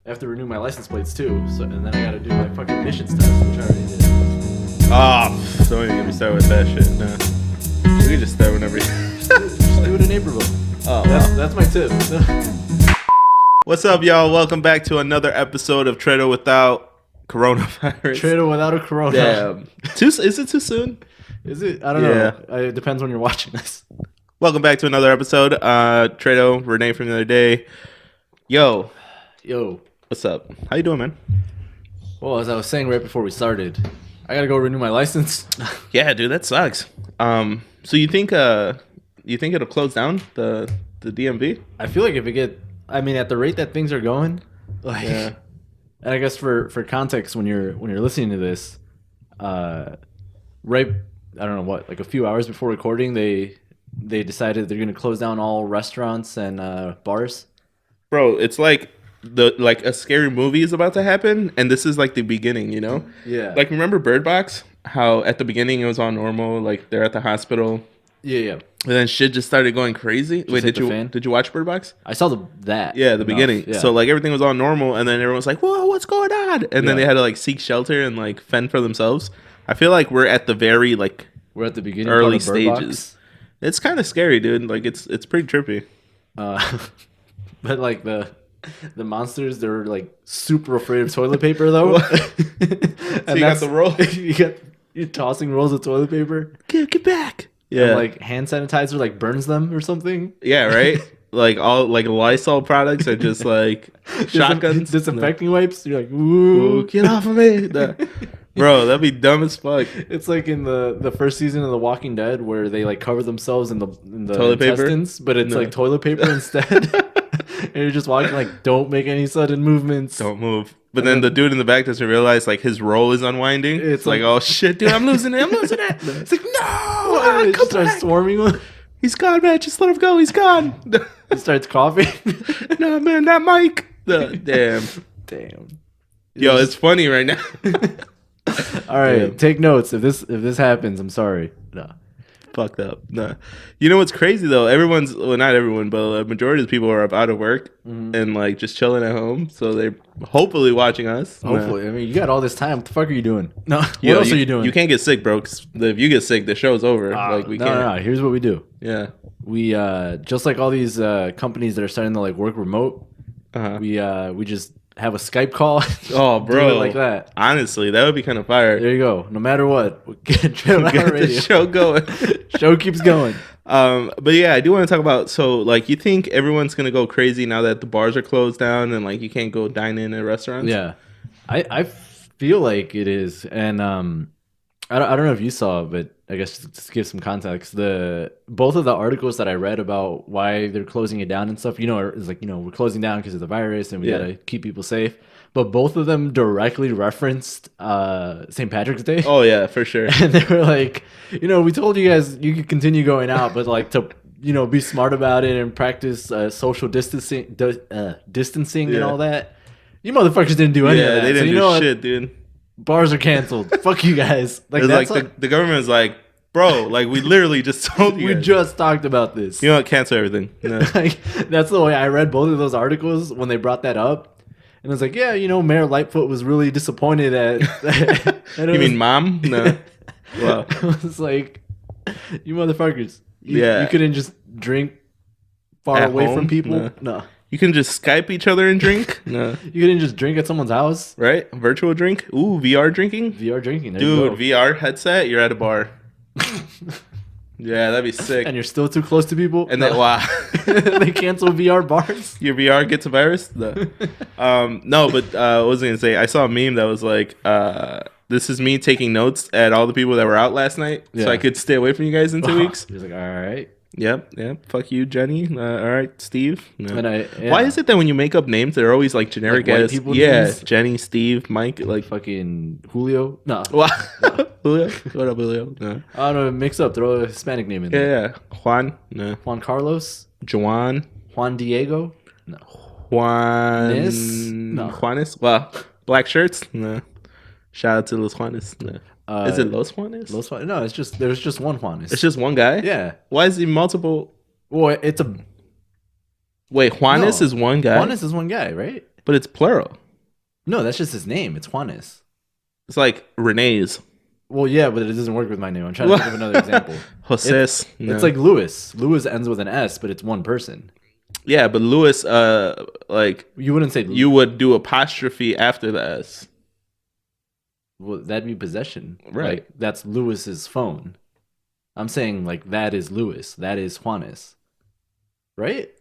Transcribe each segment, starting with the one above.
I have to renew my license plates too. So and then I gotta do my fucking emissions test, which I already did. Oh, don't even get me started with that shit. Nah. We can just start whenever. Just do it in April. Oh, That's my tip. What's up, y'all? Welcome back to another episode of Trader Without Coronavirus. Trader without a corona. Damn. Is it too soon? Is it? I don't know. It depends when you're watching this. Welcome back to another episode. Trado, Renee from the other day. Yo, what's up? How you doing, man? Well, as I was saying right before we started, I gotta go renew my license. Yeah, dude, that sucks. So you think it'll close down the DMV? I feel like if it at the rate that things are going, like, Yeah. and I guess for context, when you're listening to this, right, I don't know what, like a few hours before recording, they decided they're gonna close down all restaurants and bars. Bro, it's like a scary movie is about to happen, and this is like the beginning, you know? Yeah. Like, remember Bird Box? How at the beginning it was all normal, like they're at the hospital, Yeah. and then shit just started going crazy. Wait, hit the fan? did you watch Bird Box? I saw that. Yeah, the beginning. Yeah. So like everything was all normal, and then everyone was like, "Whoa, what's going on?" And then Yeah. they had to like seek shelter and like fend for themselves. I feel like we're at the very like We're at the beginning early part of Bird Box. stages. It's kind of scary, dude. Like it's pretty trippy. But like the monsters, they're like super afraid of toilet paper though. So you got the roll. you're tossing rolls of toilet paper. Get back. And Yeah, like hand sanitizer like burns them or something. yeah, right. Like all like Lysol products are just like shotguns, Disinfecting wipes. You're like, Ooh, ooh. get off of me, bro. That'd be dumb as fuck. It's like in the first season of The Walking Dead where they like cover themselves in the Toilet paper? intestines, but it's No. like toilet paper instead. And you're just walking like, don't make any sudden movements. Don't move. But then the dude in the back doesn't realize like his roll is unwinding. It's like, oh shit, dude, I'm losing it. It's like, no, It come starts back. swarming one. He's gone, man. Just let him go. He's gone. It starts coughing. No, man, that mic. Damn. Yo, it's funny right now. All right, Yeah. take notes. If this happens, I'm sorry. No. Fucked up. Nah. You know what's crazy though? Not everyone, but a majority of the people are out of work and like just chilling at home. So they're hopefully watching us. Hopefully. I mean, you got all this time. What the fuck are you doing? No. What Yo, else are you doing? You can't get sick, bro. 'Cause if you get sick, the show's over. Like we can't. No. Here's what we do. Yeah. We just like all these companies that are starting to like work remote. Uh-huh. We just have a Skype call. Oh, Do bro. it like that. Honestly, that would be kind of fire. There you go. No matter what, we'll get Trail Out Get the Radio. show going. Show keeps going. But yeah, I do want to talk about, so like, you think everyone's gonna go crazy now that the bars are closed down and like you can't go dine in at restaurants? Yeah, I feel like it is, and I don't know if you saw, but I guess to give some context, both of the articles that I read about why they're closing it down and stuff, is like, we're closing down because of the virus and we gotta keep people safe. But both of them directly referenced St. Patrick's Day. Oh yeah, for sure. And they were like, we told you guys you could continue going out, but like to be smart about it and practice social distancing and all that. You motherfuckers didn't do any of that. They didn't So do what? shit, dude. Bars are canceled. Fuck you guys. Like, It's that's like the government's like, bro, like we literally just told you. we guys. just talked about this. You know what? Cancel everything. No. Like, that's the way I read both of those articles when they brought that up. And I was like, yeah, Mayor Lightfoot was really disappointed at. You mean mom? No. Wow. I was like, you motherfuckers. You couldn't just drink far At away home? from people? No. No. You can just Skype each other and drink? No. You couldn't just drink at someone's house? Right? Virtual drink? Ooh, VR drinking? VR drinking. There you Dude, go. VR headset, you're at a bar. Yeah, that'd be sick. And you're still too close to people? And then, wow. They cancel VR bars? Your VR gets a virus? No. No, but what was I going to say? I saw a meme that was like, this is me taking notes at all the people that were out last night so Yeah. I could stay away from you guys in 2 weeks. He was like, all right. Yep. Fuck you, Jenny. All right, Steve. No. And Why is it that when you make up names, they're always like generic Like white as people yeah, names? Jenny, Steve, Mike, like fucking Julio? No. what? Julio? What up, Julio? No. I don't know. Mix up. Throw a Hispanic name in there. Yeah. Juan? No. Juan Carlos? Juan? Juan Diego? No. Juanis? No. Juanis? Well, black shirts? No. Shout out to Los Juanes. No. Is it Los Juanes? Los Juan? No, there's just one Juan. It's just one guy? Yeah. Why is he multiple? Well, it's a Wait, Juanes No. is one guy? Juanes is one guy, right? But it's plural. No, that's just his name. It's Juanes. It's like Renee's. Well, yeah, but it doesn't work with my name. I'm trying to think of another example. Jose's. It's like Lewis. Lewis ends with an S, but it's one person. Yeah, but Lewis, like You wouldn't say you would do apostrophe after the S. Well, that'd be possession. Right. Like, that's Lewis's phone. I'm saying, like, that is Lewis. That is Juanes. Right?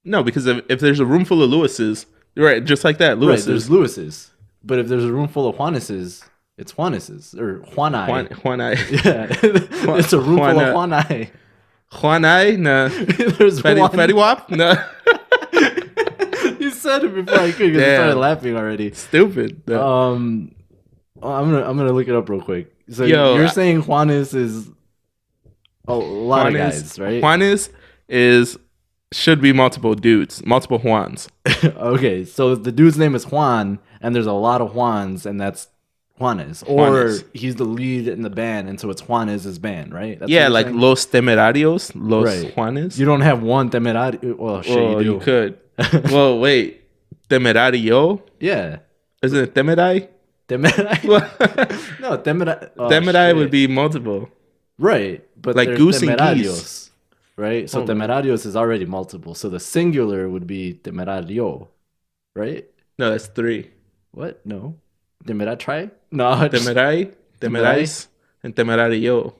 No, because if there's a room full of Lewis's, right, just like that, Right, Lewis's. there's Lewis's. But if there's a room full of Juanes's, it's Juanes's. Or Juanai. Juanai. Yeah. It's a room full of Juanai. Juanai? No. There's Fetty, one. Fetty Wap? No. You said it before I could because I started laughing already. Stupid. No. I'm gonna look it up real quick. So Yo, you're saying Juanes is a lot of guys, right? Juanes should be multiple dudes, multiple Juans. Okay, so the dude's name is Juan, and there's a lot of Juans, and that's Juanes. Or he's the lead in the band, and so it's Juanes' band, right? That's Yeah, like saying? Los Temerarios, Los right. Juanes. You don't have one Temerario. Well, shit, you could. Well, wait. Temerario? Yeah. Isn't it Temerai? Temerai? No, Temerai. Oh, Temerai would be multiple. Right. But like goose and geese. Right? So Temerarios is already multiple. So the singular would be Temerario. Right? No, that's 3. What? No. Temeratri? No. Temerai, Temerais, and Temerario.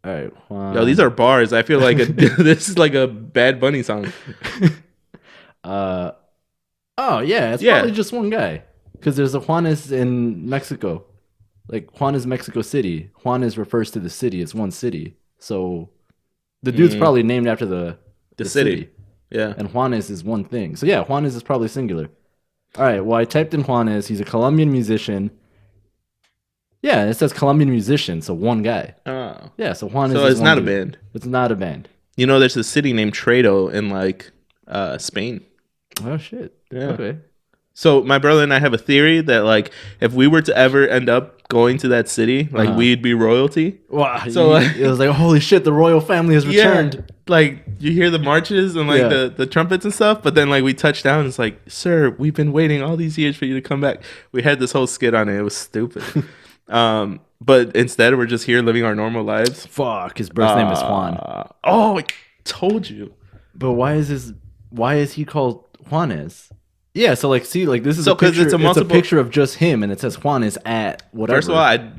All right. Juan. Yo, these are bars. I feel like this is like a Bad Bunny song. Oh yeah, it's probably just one guy because there's a Juanes in Mexico, like Juanes Mexico City. Juanes refers to the city; it's one city. So the dude's probably named after the city. Yeah, and Juanes is one thing. So yeah, Juanes is probably singular. All right. Well, I typed in Juanes. He's a Colombian musician. Yeah, it says Colombian musician, so one guy. Oh, yeah. So Juanes. So is it's not dude. a band. It's not a band. You know, there's a city named Trado in like Spain. Oh shit. Yeah. Okay. So my brother and I have a theory that like if we were to ever end up going to that city, like we'd be royalty. Wow. So it was like, holy shit, the royal family has returned. Yeah, like you hear the marches and like the trumpets and stuff, but then like we touch down, it's like, sir, we've been waiting all these years for you to come back. We had this whole skit on it. It was stupid. But instead we're just here living our normal lives. Fuck, his birth name is Juan. Oh, I told you. But why is he called Juanes? Yeah, so like, see, like this is so a picture. It's a picture of just him, and it says Juanes at whatever. First of all, I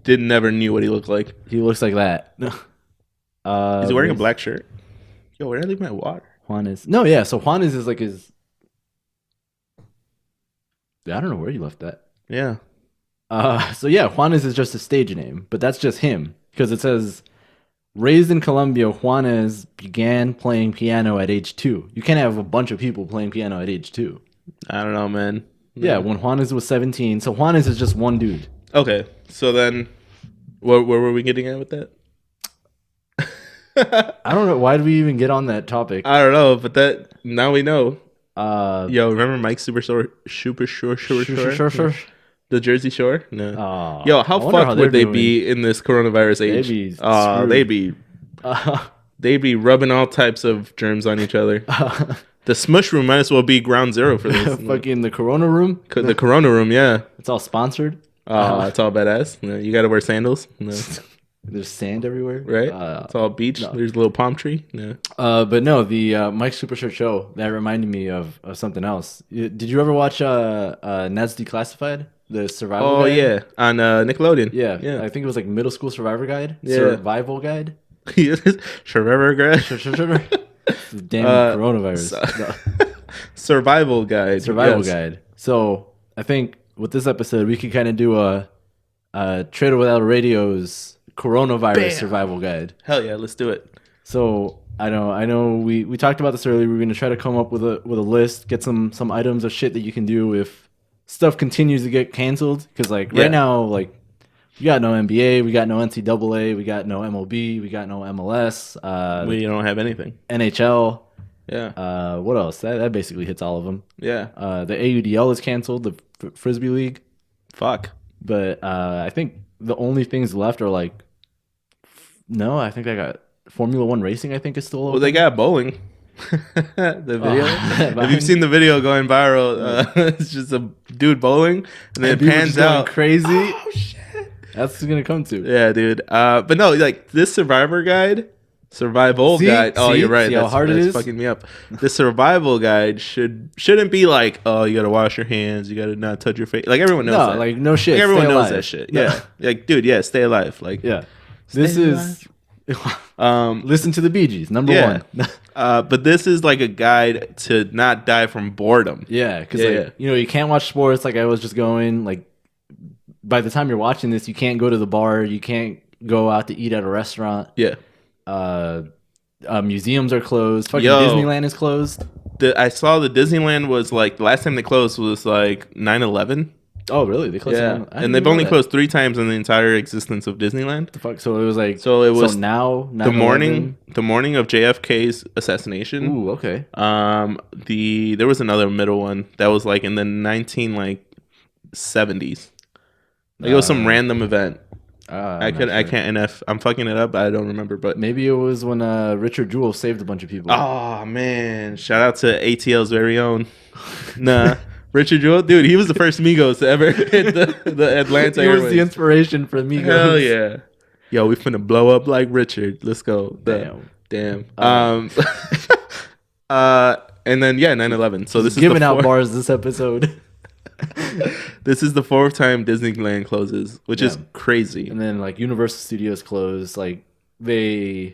never knew what he looked like. He looks like that. He's wearing a black shirt. Yo, where did I leave my water? Juanes. No, yeah. So Juanes is like his. I don't know where you left that. Yeah. So yeah, Juanes is just a stage name, but that's just him because it says. Raised in Colombia, Juanes began playing piano at age 2. You can't have a bunch of people playing piano at age 2. I don't know, man. Yeah, when Juanes was 17. So Juanes is just one dude. Okay, so then where were we getting at with that? I don't know. Why did we even get on that topic? I don't know, but that now we know. Yo, remember Mike Super Shore? The Jersey Shore? No. Yo, how fucked would they be in this coronavirus age? They'd be rubbing all types of germs on each other. The smush room might as well be ground zero for this. Fucking the Corona room? The Corona room, yeah. It's all sponsored? It's all badass. You got to wear sandals. No. There's sand everywhere. Right? It's all beach. No. There's a little palm tree. Yeah. But no, the Mike Super Short show, that reminded me of something else. Did you ever watch Ned's Declassified? The survival guide? Yeah, on Nickelodeon. Yeah, I think it was like Middle School Survivor Guide. Yeah. Survival Guide. Survivor Guide. Damn coronavirus. Survival Guide. Survival Guide. So I think with this episode we could kind of do a Trader Without Radio's coronavirus survival guide. Hell yeah, let's do it. So I know we talked about this earlier. We're gonna try to come up with a list, get some items of shit that you can do if stuff continues to get canceled, because like right now, like we got no NBA, we got no NCAA, we got no MLB, we got no MLS. We don't have anything. NHL. Yeah. What else? That basically hits all of them. Yeah. The AUDL is canceled. The Frisbee League. Fuck. But I think the only things left are like, no, I think I got Formula One racing. I think is still open. Well, they got bowling. The video. If you've Behind- seen the video going viral, it's just a dude bowling, and then and it people just pans going out. crazy. Oh shit! That's what it's gonna come to. Yeah, dude. But no, like this survival guide. Oh, you're right. See how hard it That's is? fucking me up. The survival guide shouldn't be like, oh, you gotta wash your hands, you gotta not touch your face. Like everyone knows No, that. like no shit. Like, everyone Stay knows alive. that shit. No. Yeah, like dude, yeah, stay alive. Like Yeah. This Stay is listen to the Bee Gees, number yeah. one. But this is like a guide to not die from boredom. Yeah, because Yeah, like yeah. you know you can't watch sports. Like I was just going. Like by the time you're watching this, you can't go to the bar. You can't go out to eat at a restaurant. Yeah. Museums are closed. Fucking Yo. Disneyland is closed. I saw the Disneyland was like the last time they closed was like 9/11. Oh really? They closed. Yeah, I didn't and they've know only that. closed 3 times in the entire existence of Disneyland. The fuck. So it was like. So it was now the morning of JFK's assassination. Ooh, okay. There was another middle one that was like in the 1970s. Like it was some random event. I can't, and if I'm fucking it up, I don't remember. But Maybe it was when Richard Jewell saved a bunch of people. oh man, shout out to ATL's very own. Nah, Richard Jewell, dude, he was the first Migos to ever hit the Atlanta he was Airways. the inspiration for Migos. Hell yeah, yo, we finna blow up like Richard. Let's go. Damn. And then 9/11. So this is giving the out bars this episode. This is the 4th time Disneyland closes, which is crazy. And then like Universal Studios closed. Like you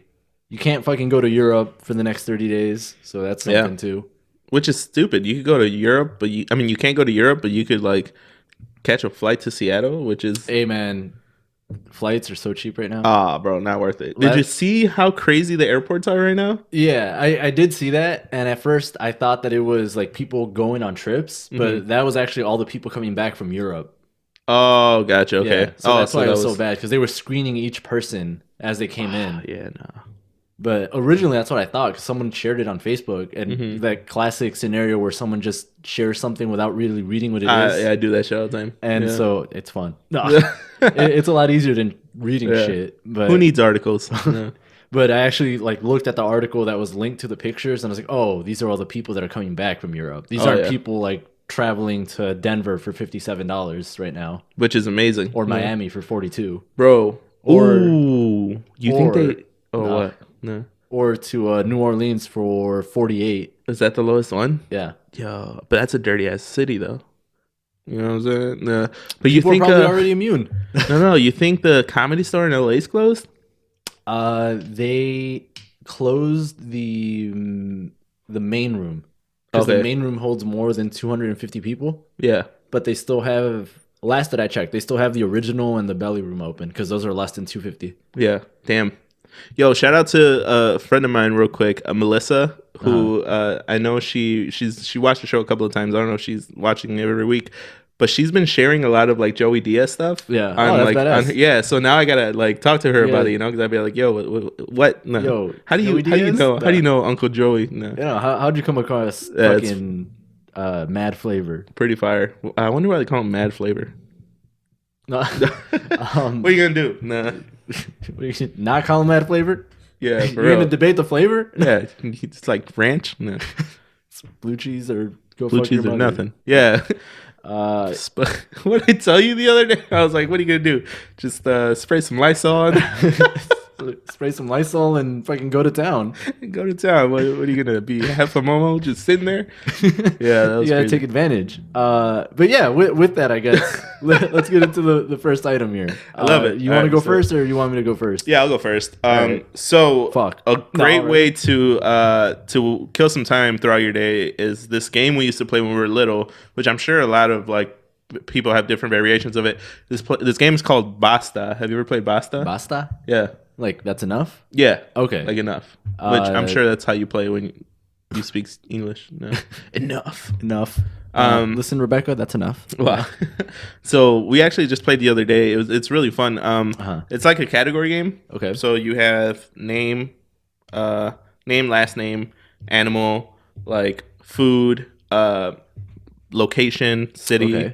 can't fucking go to Europe for the next 30 days. So that's something too. Which is stupid. You could go to Europe, but you can't go to Europe, but you could like catch a flight to Seattle, which is Hey man, flights are so cheap right now. bro, not worth it. Did you see how crazy the airports are right now? Yeah, I did see that, and at first I thought that it was like people going on trips, but that was actually all the people coming back from Europe. Oh, gotcha. Okay. Yeah, so that's why it was that so bad, because they were screening each person as they came in. Yeah, no. But originally that's what I thought, because someone shared it on Facebook, and that classic scenario where someone just shares something without really reading what it is. Yeah, I do that shit all the time. And so it's fun. No, it's a lot easier than reading shit. But who needs articles? No. But I actually like looked at the article that was linked to the pictures, and I was like, oh, these are all the people that are coming back from Europe. These aren't people like traveling to Denver for $57 right now, Which is amazing. or Miami for 42, Bro. Or- Ooh. You think or- they what? No. or to New Orleans for 48. Is that the lowest one? Yeah, Yo, but that's a dirty ass city though. You know what I'm saying? No. But you people are think probably already immune. no, you think the Comedy Store in LA is closed? They closed the main room, because the main room holds more than 250 people. Yeah. But they still have, last that I checked, they still have the original and the belly room open, because those are less than 250. Yeah. Damn. Yo, shout out to a friend of mine real quick, Melissa, who I know she watched the show a couple of times. I don't know if she's watching it every week, but she's been sharing a lot of like Joey Diaz stuff. Yeah. On, that's badass. yeah. So now I gotta like talk to her about it, you know, because I'd be like, yo, what? No. Yo, how do you Joey Diaz? know? How do you know Uncle Joey? No. Yeah, how'd you come across fucking Mad Flavor? Pretty fire. I wonder why they call him Mad Flavor. No, What are you gonna do? Nah. not call him Mad Flavor? Yeah, for You're real. gonna debate the flavor? Yeah, it's like ranch. No. Blue cheese or go Blue fuck your cheese or mother. nothing. Yeah. What did I tell you the other day? I was like, what are you gonna do? Just spray some Lysol on? Spray some Lysol and fucking go to town. Go to town. What are you gonna be? Half a momo just sitting there? Yeah, that was You gotta crazy. take advantage. But yeah, with that, I guess let's get into the first item here. I love it. You All want to right, go so- first, or you want me to go first? Yeah, I'll go first. right. So Fuck. a No, great alright. way to kill some time throughout your day is this game we used to play when we were little, which I'm sure a lot of like people have different variations of it. This game is called Basta. Have you ever played Basta? Basta? Yeah. Like that's enough? Yeah. Okay. Like enough. Which I'm sure that's how you play when you speak English. No. Enough. Enough. Listen, Rebecca, that's enough. Wow. So we actually just played the other day. It's really fun. It's like a category game. Okay. So you have name, last name, animal, like food, location, city,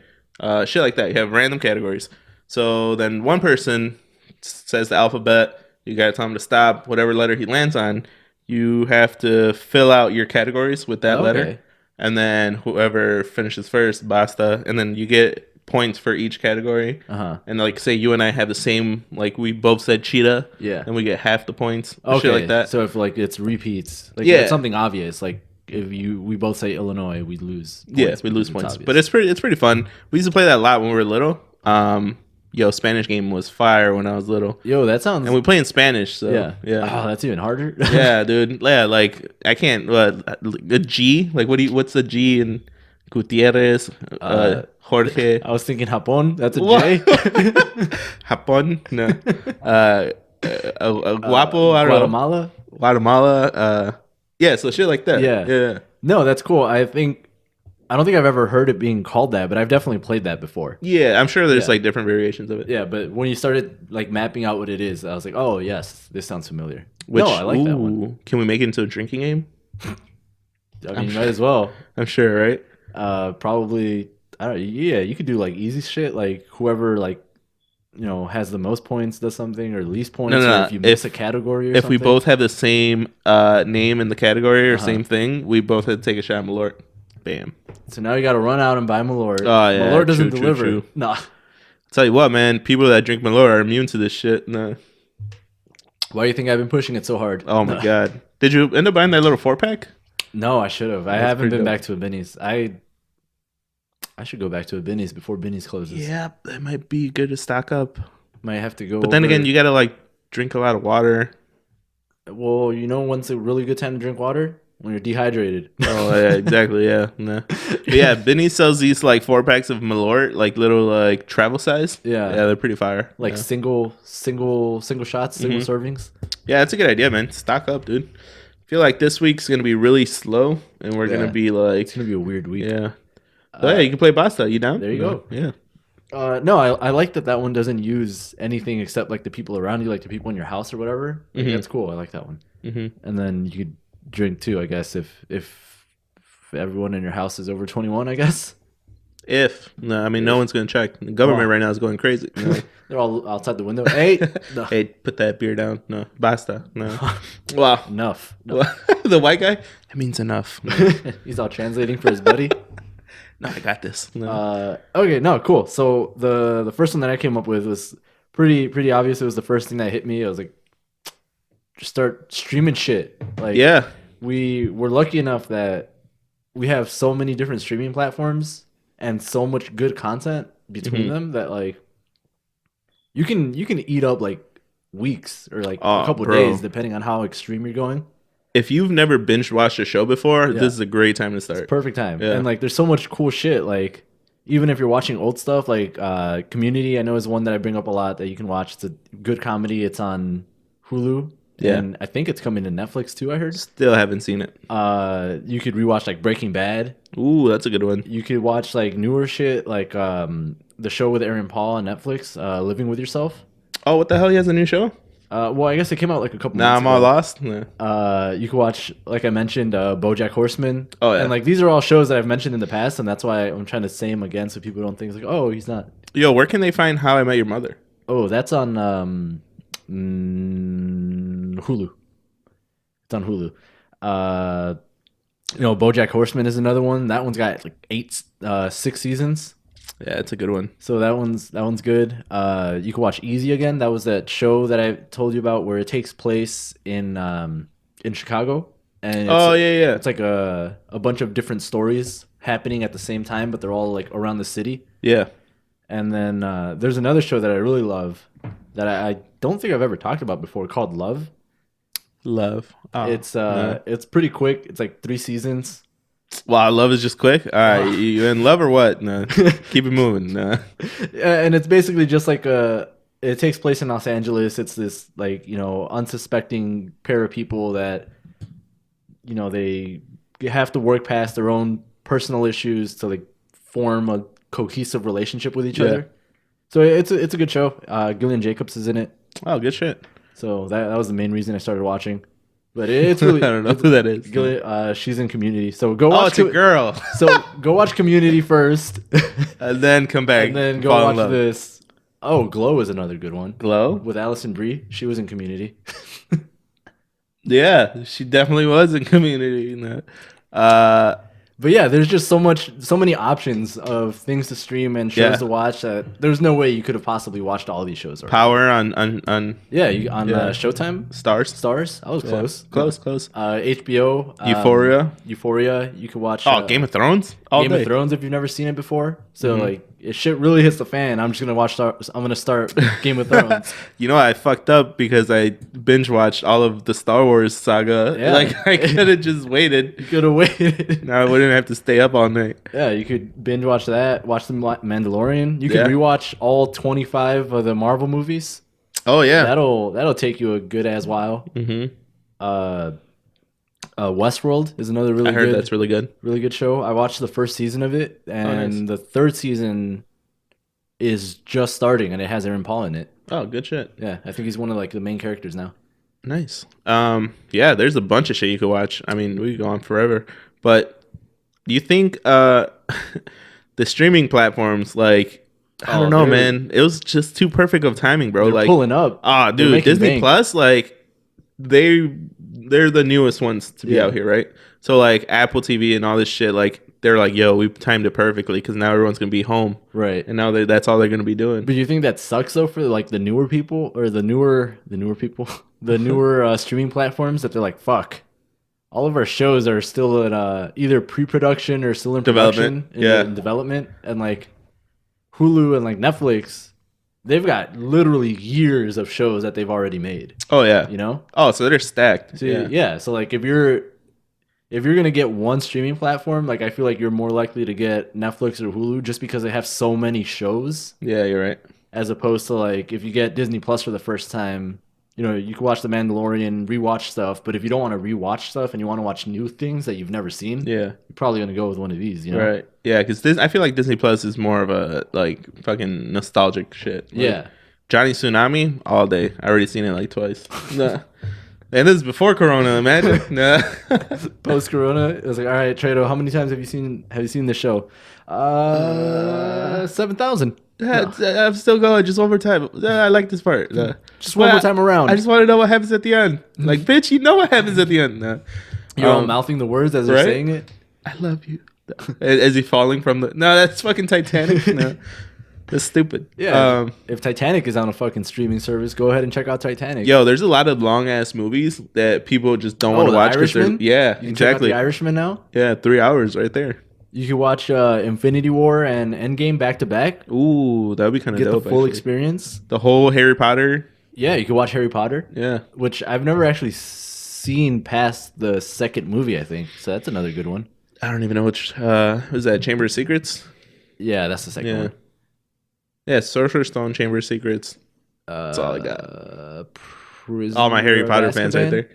shit like that. You have random categories. So then one person says the alphabet. You gotta tell him to stop. Whatever letter he lands on, You have to fill out your categories with that letter, Okay. and then whoever finishes first, basta, and then you get points for each category. Uh-huh. And like, say you and I have the same, like we both said cheetah, Yeah. then we get half the points, shit like Okay. that. So if like it's repeats, like it's Yeah, something obvious, like if we both say Illinois, we lose yeah, points we because lose it's points, but obvious. it's pretty fun. We used to play that a lot when we were little. Spanish game was fire when I was little, Yo, that and sounds we play in Spanish, so yeah. yeah. Oh, that's even harder. Yeah, dude. Yeah, like I can't. A G? Like what's a G in Gutierrez? uh Jorge. I was thinking Japón, that's a What? J. Japón? No. Guapo. I don't know. Guatemala? Guatemala. Yeah. So shit like that. Yeah. Yeah. No, that's cool. I don't think I've ever heard it being called that, but I've definitely played that before. Yeah. I'm sure there's Yeah. like different variations of it. Yeah, but when you started like mapping out what it is, I was like, oh yes, this sounds familiar. Which, No, I like that one. Can we make it into a drinking game? I mean, you might as well. I'm sure, right? Probably. I don't. Yeah, you could do like easy shit, like whoever like has the most points does something, or least points, No. or if you miss a category, or If we something. both have the same name in the category or Uh-huh. same thing, we both had to take a shot of Malort. Bam. So now you got to run out and buy Malort. Oh, yeah, Malort doesn't true, deliver. true. Nah. Tell you what, man, people that drink Malort are immune to this shit. No. Why do you think I've been pushing it so hard? Oh my No. god. Did you end up buying that little 4-pack? No, I should have. I That's haven't pretty been dope. back to a Benny's. I should go back to a Benny's before Benny's closes. Yeah, that might be good to stock up. Might have to go. But then over- again, you gotta like drink a lot of water. Well, when's a really good time to drink water? When you're dehydrated. Oh yeah, exactly. Yeah, nah. But yeah. Benny sells these like 4-packs of Malort, like little like travel size. Yeah. Yeah, they're pretty fire. Like yeah. single shots, single servings. Yeah, that's a good idea, man. Stock up, dude. I feel like this week's gonna be really slow, and we're Yeah. gonna be like, It's gonna be a weird week. yeah. But yeah, you can play Basta. You down? there you No? go. Yeah. No, I like that one doesn't use anything except like the people around you, like the people in your house or whatever. Like, Mhm. that's cool. I like that one. Mm-hmm. And then you could drink too, I guess, if everyone in your house is over 21, I guess. No one's gonna check. The government Well. right now is going crazy. No. They're all outside the window. Hey, no. Hey, put that beer down. No, basta. No. Wow. Enough. No. The white guy? That means enough. He's all translating for his buddy. No, I got this. No. Okay, no, cool. So the first one that I came up with was pretty obvious. It was the first thing that hit me. I was like, just start streaming shit. Like, Yeah. we're lucky enough that we have so many different streaming platforms and so much good content between Mhm. them that like you can eat up like weeks or like Oh, a couple bro. days depending on how extreme you're going. If you've never binge watched a show before, Yeah. this is a great time to start. Perfect time. Yeah. And like there's so much cool shit. Like even if you're watching old stuff, like Community, I know is one that I bring up a lot that you can watch. It's a good comedy. It's on Hulu. Yeah. And I think it's coming to Netflix too, I heard. Still haven't seen it. You could rewatch like Breaking Bad. Ooh, that's a good one. You could watch like newer shit like the show with Aaron Paul on Netflix, Living with Yourself. Oh, what the hell? He has a new show? Well, I guess it came out like a couple Nah, months I'm all ago. lost. Yeah. You could watch, like I mentioned, BoJack Horseman. Oh, yeah. And like these are all shows that I've mentioned in the past, and that's why I'm trying to say them again so people don't think like, oh, he's not. Yo, where can they find How I Met Your Mother? Oh, that's on Hulu. It's on Hulu. BoJack Horseman is another one. That one's got like 6 seasons. Yeah, it's a good one. So that one's good. You can watch Easy Again. That was that show that I told you about where it takes place in Chicago. And Yeah. it's like a bunch of different stories happening at the same time, but they're all like around the city. Yeah. And then there's another show that I really love that I don't think I've ever talked about before called Love. Love. Oh, It's pretty quick. It's like 3 seasons. wow, love is just quick. All right, you in love or what? No, keep it moving. No. And it's basically just like it takes place in Los Angeles. It's this like, unsuspecting pair of people that, they have to work past their own personal issues to like form a cohesive relationship with each Yeah. other. So it's a good show. Gillian Jacobs is in it. Oh, good shit. So that was the main reason I started watching. But it's really I don't know who that is. She's in Community. So go Oh, watch it's a girl. So go watch Community first. And then come back. And then go fall in watch love. this. Oh, Glow is another good one. Glow. With Allison Brie. She was in Community. Yeah, she definitely was in Community. You know. Uh, But yeah, there's just so many options of things to stream and shows yeah, to watch that there's no way you could have possibly watched all these shows already. Power on Yeah, on yeah Showtime, Stars. Stars. I was Yeah, close. No, close. HBO, Euphoria. Euphoria. You could watch Oh, Game of Thrones all Game of day. Thrones if you've never seen it before. So like, if shit really hits the fan, I'm just gonna watch. I'm gonna start Game of Thrones. You know, I fucked up because I binge watched all of the Star Wars saga. Yeah. Like I could have just waited. You could have waited. Now I wouldn't have to stay up all night. Yeah, you could binge watch that. Watch the Mandalorian. You could Yeah. rewatch all 25 of the Marvel movies. Oh yeah. That'll take you a good ass while. Mm-hmm. Westworld is another really I heard good, that's really good. really good show. I watched the first season of it, and nice. the third season is just starting, and it has Aaron Paul in it. Oh, good shit. Yeah, I think he's one of like the main characters now. Nice. Yeah, there's a bunch of shit you could watch. I mean, we could go on forever. But do you think the streaming platforms, like, I don't know, man. It was just too perfect of timing, bro. They're Like pulling up. Ah, They're dude, making Disney bank. Plus, like they're the newest ones to be Yeah. out here, right? So like Apple TV and all this shit, like they're like, yo, we timed it perfectly because now everyone's gonna be home, Right. and now that's all they're gonna be doing. But do you think that sucks though for like the newer people or the newer people, the newer streaming platforms that they're like, fuck, all of our shows are still in either pre-production or still in production, Development, yeah. in development, and like Hulu and like Netflix, they've got literally years of shows that they've already made. Oh yeah. You know, Oh, so they're stacked. so Yeah. yeah. So like if you're gonna get one streaming platform, like I feel like you're more likely to get Netflix or Hulu just because they have so many shows. Yeah, you're right. As opposed to like if you get Disney Plus for the first time, you know, you can watch The Mandalorian, rewatch stuff, but if you don't want to rewatch stuff and you want to watch new things that you've never seen, Yeah. you're probably gonna go with one of these, you know? Right. Yeah, because I feel like Disney Plus is more of a like fucking nostalgic shit. Like, Yeah. Johnny Tsunami all day. I already seen it like twice. Nah. And this is before Corona. Imagine. Nah. Post Corona, it was like, all right, Trado, how many times have you seen the show? 7,000. I'm still going. Just one more time. I like this part. Just one more time around. I just want to know what happens at the end. Like, bitch, you know what happens at the end. You're all mouthing the words as they're right? saying it. I love you. Is he falling from the? No, that's fucking Titanic. No, that's stupid. Yeah. If Titanic is on a fucking streaming service, go ahead and check out Titanic. Yo, there's a lot of long ass movies that people just don't want to The watch. 'Cause they're- Irishman? Yeah, You can check out exactly. The Irishman now. Yeah, 3 hours right there. You can watch Infinity War and Endgame back to back. Ooh, that'd be kind of Get dope. the full actually. experience. The whole Harry Potter. Yeah, you can watch Harry Potter, Yeah. which I've never actually seen past the second movie, I think. So that's another good one. I don't even know which. Was that Chamber of Secrets? Yeah, that's the second Yeah. one. Yeah, Sorcerer's Stone, Chamber of Secrets. That's all I got. All my Harry Potter fans right there.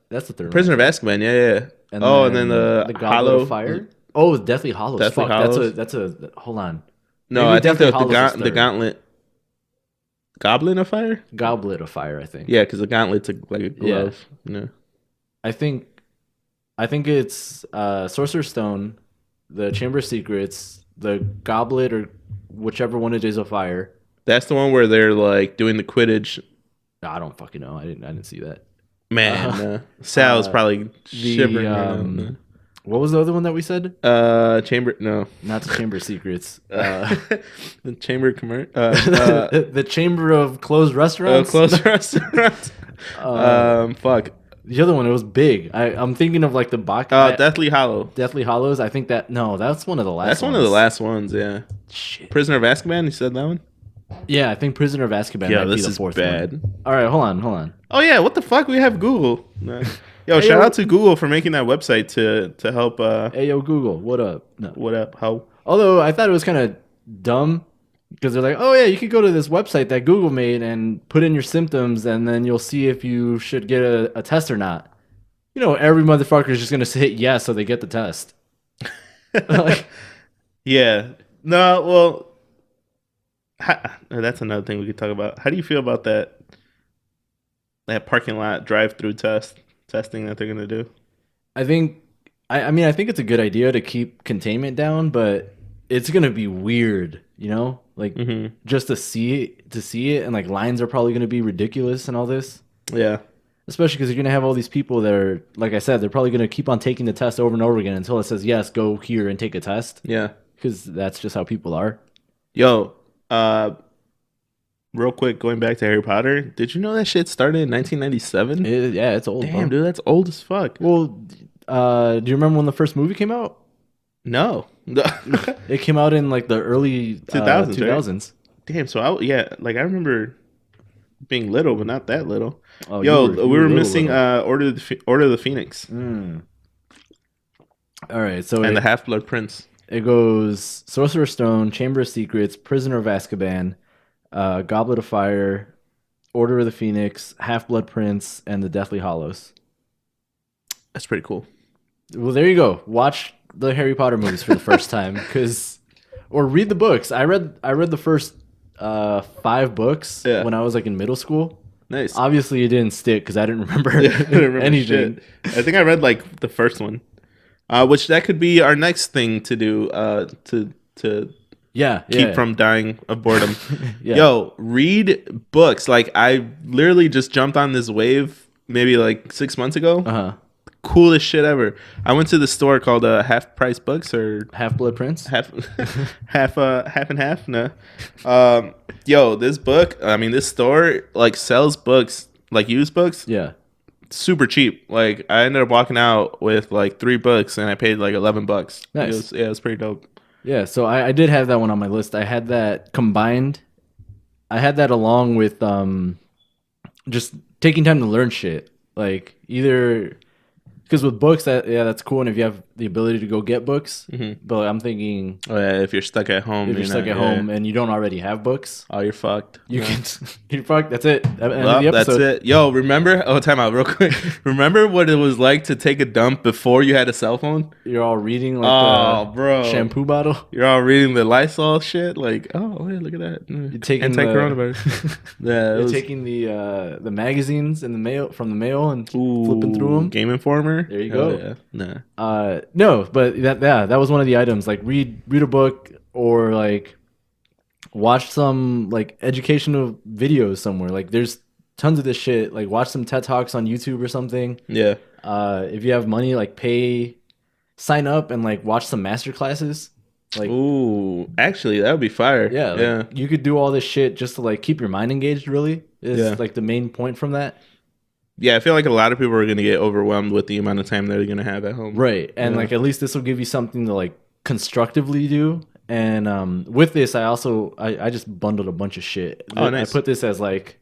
That's the third Prisoner of Azkaban. Yeah. one. And then the Goblet Hollow of Fire. Oh, Deathly Hollows. Deathly Fuck, Hallows? that's a hold on. No, Maybe I think Deathly the Hallows is the third. Gauntlet. Goblin of Fire. Goblet of Fire, I think. Yeah, because the gauntlet's like a Yeah. glove. Yeah. I think it's Sorcerer's Stone, the Chamber of Secrets, the Goblet or whichever one it is of fire. That's the one where they're like doing the Quidditch. I don't fucking know. I didn't see that. Man, Sal's probably shivering. What was the other one that we said? Chamber. No, Not the Chamber of Secrets. the Chamber The Chamber of Closed Restaurants. Close restaurant. Fuck. The other one, it was big. I'm thinking of like the box. Deathly Hollow. Deathly Hollows. I think that's one of the last. That's one of the last ones. Yeah. Shit. Prisoner of Azkaban. You said that one. Yeah, I think Prisoner of Azkaban Yeah, might be this the is fourth bad. one. All right, hold on. Oh yeah, what the fuck? We have Google. No. Yo, Hey, shout yo. out to Google for making that website to help. Hey yo, Google, what up? No. What up? How? Although I thought it was kind of dumb because they're like, oh yeah, you could go to this website that Google made and put in your symptoms, and then you'll see if you should get a test or not. You know, every motherfucker is just gonna hit yes so they get the test. Like, Yeah. No. Well. That's another thing we could talk about. How do you feel about that parking lot drive-through testing that they're gonna do? I think, I mean, I think it's a good idea to keep containment down, but it's gonna be weird, you know, like just to see it, and like lines are probably gonna be ridiculous and all this. Yeah. Especially because you're gonna have all these people that are, like I said, they're probably gonna keep on taking the test over and over again until it says yes, go here and take a test. Yeah. Because that's just how people are. Yo, real quick, going back to Harry Potter, did you know that shit started in 1997? Yeah, it's old. Damn, dude, that's old as fuck. Well, do you remember when the first movie came out? No. It came out in like the early 2000s, 2000s. Damn, so I remember being little, but not that little. Oh, Yo, you we were were little, missing little. Order of the Phoenix All right, so and the Half Blood Prince. it goes Sorcerer's Stone, Chamber of Secrets, Prisoner of Azkaban, Goblet of Fire, Order of the Phoenix, Half Blood Prince, and the Deathly Hallows. That's pretty cool. Well, there you go. Watch the Harry Potter movies for the first time, or read the books. I read the first 5 books when I was like in middle school. Nice. Obviously, it didn't stick because I didn't remember, I didn't remember anything. shit. I think I read like the first one, which that could be our next thing to do to keep from dying of boredom. Yeah. Yo, read books. Like I literally just jumped on this wave maybe like 6 months ago. Coolest shit ever. I went to the store called Half Price Books or Half Blood Prince. half and half. No. Yo, this store like sells books, like used books, Yeah. super cheap. Like I ended up walking out with like 3 books and I paid like $11. Nice. It was pretty dope. Yeah, so I did have that one on my list. I had that combined. I had that along with just taking time to learn shit. Like either because with books, that's cool, and if you have the ability to go get books. But I'm thinking, Oh yeah, if you're stuck at home, if you're stuck at home and you don't already have books, oh, you're fucked. you're fucked. That's it. End of Well, the that's episode. it. Yo, remember? Oh, time out real quick. Remember what it was like to take a dump before you had a cell phone? You're all reading like the bro, shampoo bottle. You're all reading the Lysol shit. Like, oh, hey, look at that. You're taking anti-coronavirus. Yeah, You're taking the magazines in the mail from the mail and flipping through them. Game Informer. There you go. Yeah. Nah. No, but that was one of the items. Like read a book or like watch some like educational videos somewhere. Like there's tons of this shit. Like watch some TED Talks on YouTube or something. Yeah. If you have money, like sign up and like watch some master classes. Like, ooh, actually, that would be fire. Yeah, like, you could do all this shit just to like keep your mind engaged. Really, is like the main point from that. Yeah, I feel like a lot of people are gonna get overwhelmed with the amount of time they're gonna have at home. Right, and like at least this will give you something to like constructively do. And with this, I just bundled a bunch of shit. Oh, nice. I put this as like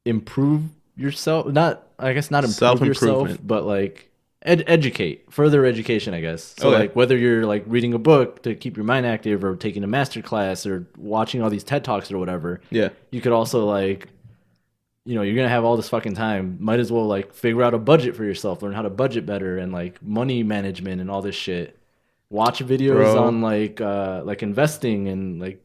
improve yourself, not improve Self-improvement. yourself, but like educate, further education, I guess. So like whether you're like reading a book to keep your mind active or taking a master class or watching all these TED Talks or whatever. Yeah. You could also like, you're going to have all this fucking time. Might as well like figure out a budget for yourself, learn how to budget better and like money management and all this shit. Watch videos on like investing and like,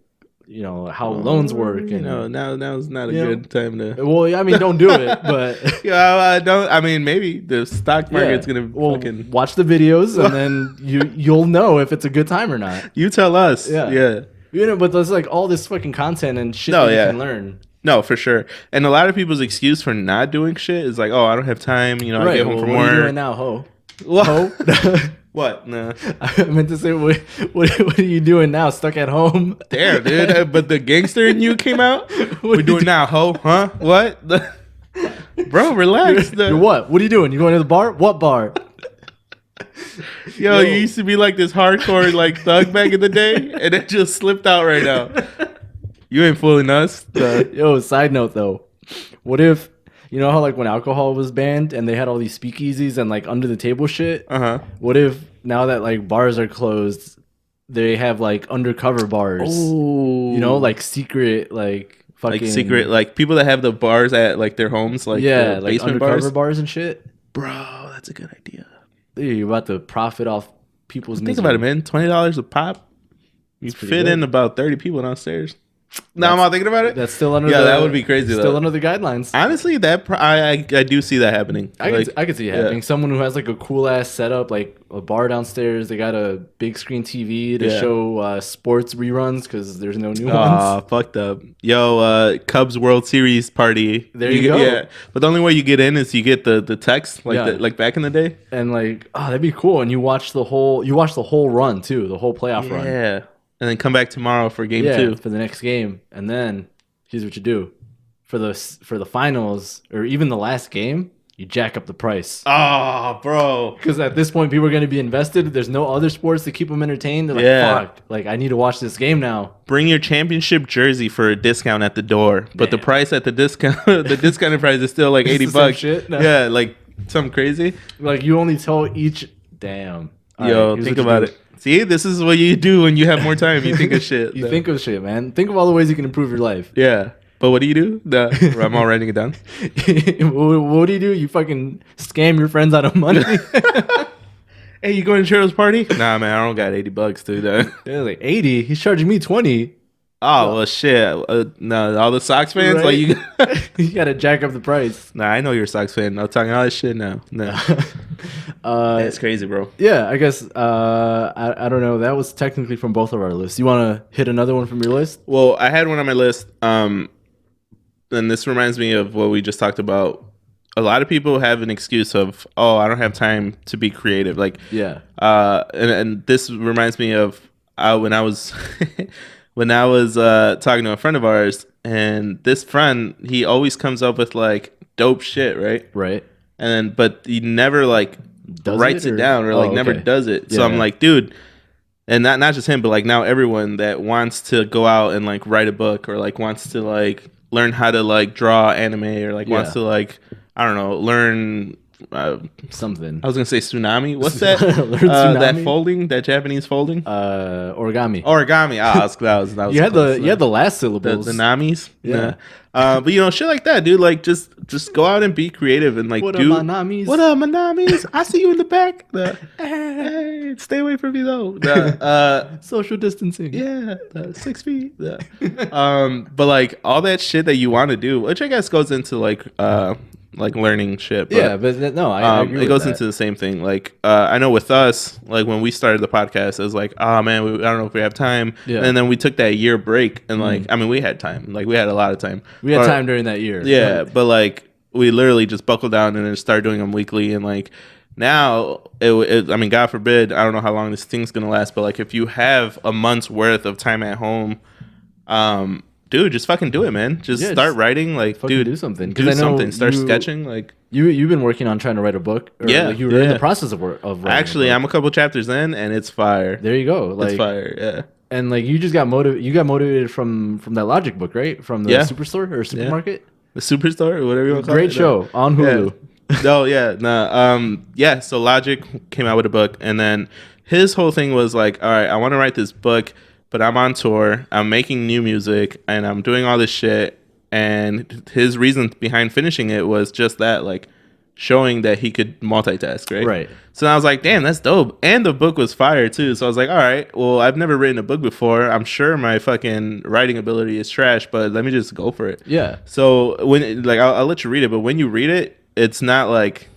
how loans work. And now's not a good time to. Well, I mean, don't do it, but yeah, don't. I mean, maybe the stock market's gonna fucking watch the videos, and then you'll know if it's a good time or not. You tell us. Yeah. But there's like all this fucking content and shit that you can learn. No, for sure. And a lot of people's excuse for not doing shit is like, oh, I don't have time. I get home from work. What are you doing now, ho? Ho? What? Nah. I meant to say, what are you doing now? Stuck at home? Damn, dude. But the gangster in you came out? What are you doing now, ho? Huh? What? Bro, relax. You're what? What are you doing? You going to the bar? What bar? Yo, you used to be like this hardcore like thug back in the day, and it just slipped out right now. You ain't fooling us. Yo, side note though. What if... You know how like when alcohol was banned and they had all these speakeasies and like under the table shit? What if now that like bars are closed, they have like undercover bars? Oh. Like secret like fucking... Like secret, like people that have the bars at like their homes, like like basement undercover bars and shit? Bro, that's a good idea. Dude, you're about to profit off people's Think about it, man. $20 a pop. You fit in about 30 people downstairs. Now I'm all thinking about it. That's still under that would be crazy. Still under the guidelines. Honestly, I do see that happening. I could see it happening. Someone who has like a cool ass setup, like a bar downstairs. They got a big screen TV to show sports reruns because there's no new ones. Ah, fucked up. Yo, Cubs World Series party. There you go. Yeah, but the only way you get in is you get the text like back in the day. And like, oh, that'd be cool. And you watch the whole run too, the whole playoff run. Yeah. And then come back tomorrow for game 2. For the next game. And then here's what you do. For the finals or even the last game, you jack up the price. Oh, bro. Because at this point, people are going to be invested. There's no other sports to keep them entertained. They're like, fuck, like I need to watch this game now. Bring your championship jersey for a discount at the door. But the price at the discounted price is still like $80. Shit? No. Yeah, like something crazy. Like you only tell each, damn. Yo, think about it. See, this is what you do when you have more time. You think of shit. You think of shit, man. Think of all the ways you can improve your life. Yeah. But what do you do? I'm all writing it down. What do? You fucking scam your friends out of money? Hey, you going to Cheryl's party? Nah, man, I don't got $80 to that. Yeah, like 80. He's charging me 20. Oh, well, shit. No, all the Sox fans, right? like you gotta jack up the price. Nah, I know you're a Sox fan. I'm talking all this shit now. No. That's crazy, bro. Yeah, I guess, I don't know. That was technically from both of our lists. You want to hit another one from your list? Well, I had one on my list. And this reminds me of what we just talked about. A lot of people have an excuse of, oh, I don't have time to be creative. Like, yeah. And this reminds me of when I was when I was talking to a friend of ours, and this friend, he always comes up with like dope shit, right? Right. And then, but he never like writes it down or like never does it. Yeah, so I'm like, dude, and not just him, but like now everyone that wants to go out and like write a book or like wants to like learn how to like draw anime or like wants to like, I don't know, learn something. I was gonna say tsunami. What's that? Tsunami? That folding, that Japanese folding. Origami. Ah, that was you had the last syllables. The namis. Yeah. But you know, shit like that, dude. Like just go out and be creative and like what do. What up, my namis? What up, my namis? I see you in the back. Hey, stay away from me though. Social distancing. Yeah, 6 feet. But like all that shit that you want to do, which I guess goes into like learning shit. But, yeah, but no, I agree it goes with into the same thing. Like I know with us, like when we started the podcast, it was like, oh man, I don't know if we have time. Yeah. And then we took that year break, and like, I mean, we had time. Like we had a lot of time. We had time during that year. Yeah, but like we literally just buckled down and then started doing them weekly, and like now, I mean, God forbid, I don't know how long this thing's gonna last, but like if you have a month's worth of time at home, dude, just fucking do it, man. Just start writing, like, dude, do something. Do something. Start sketching, like. You've been working on trying to write a book. Or like you were in the process of writing. Actually, I'm a couple chapters in, and it's fire. There you go. Like, it's fire. Yeah. And like you just got motivated. You got motivated from that Logic book, right? From the Superstore or supermarket. The Superstore, or whatever you want to call it. Great show on Hulu. Oh yeah, no, so Logic came out with a book, and then his whole thing was like, all right, I want to write this book, but I'm on tour, I'm making new music, and I'm doing all this shit. And his reason behind finishing it was just that, like, showing that he could multitask, right? Right. So I was like, damn, that's dope. And the book was fire, too. So I was like, all right, well, I've never written a book before. I'm sure my fucking writing ability is trash, but let me just go for it. Yeah. So when, like, I'll let you read it, but when you read it, it's not like,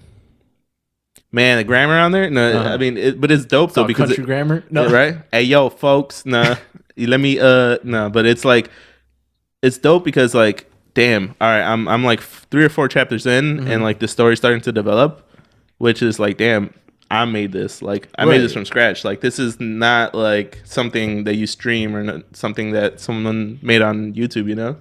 man, the grammar on there? No, I mean, but it's dope, though, because country grammar? No. Right? Hey, yo, folks, nah. Let me, no, but it's like, it's dope because, like, damn, all right, I'm like 3 or 4 chapters in, and like the story's starting to develop, which is like, damn, I made this. Like, I made this from scratch. Like, this is not like something that you stream or something that someone made on YouTube, you know?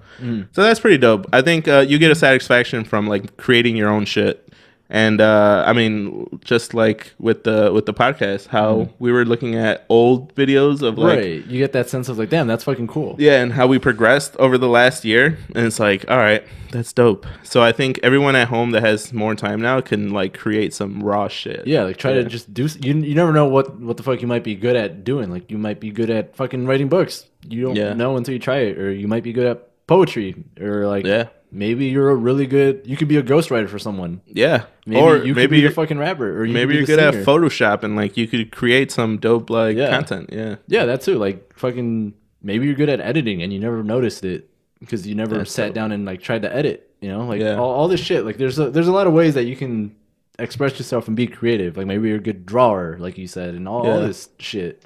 So that's pretty dope. I think you get a satisfaction from like creating your own shit. And I mean, just like with the podcast, how we were looking at old videos of like, you get that sense of like, damn, that's fucking cool. Yeah, and how we progressed over the last year, and it's like, all right, that's dope. So I think everyone at home that has more time now can like create some raw shit. Yeah, like try to just do. You never know what the fuck you might be good at doing. Like you might be good at fucking writing books. You don't know until you try it, or you might be good at poetry, or like maybe you're a really good. You could be a ghostwriter for someone. Yeah, maybe you could be a fucking rapper, or maybe you're good at Photoshop, and like you could create some dope like content. Yeah, that too. Like fucking maybe you're good at editing and you never noticed it because you never That's sat dope. down and like tried to edit. You know, like Yeah. all this shit. Like there's a lot of ways that you can express yourself and be creative. Like maybe you're a good drawer, like you said, and all Yeah. this shit.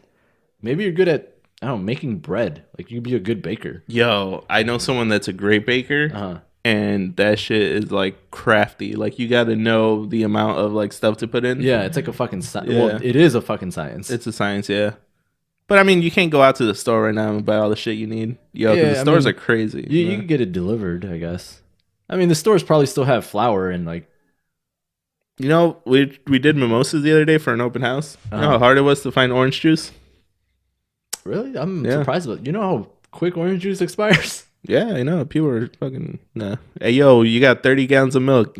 Maybe you're good at I don't know making bread. Like you could be a good baker. Yo, I know someone that's a great baker, Uh huh. and that shit is like crafty. Like you got to know the amount of like stuff to put in. Yeah, it's like a fucking science. Well, Yeah. it is a fucking science. It's a science, yeah. But I mean, you can't go out to the store right now and buy all the shit you need. Yo, because Yeah, the I stores mean, are crazy. you can get it delivered, I guess. I mean, the stores probably still have flour and like. You know, we did mimosas the other day for an open house. You know Uh-huh. how hard it was to find orange juice? Really, I'm Yeah. surprised about. You know how quick orange juice expires? Yeah, I know. People are fucking nah. Hey, yo, you got 30 gallons of milk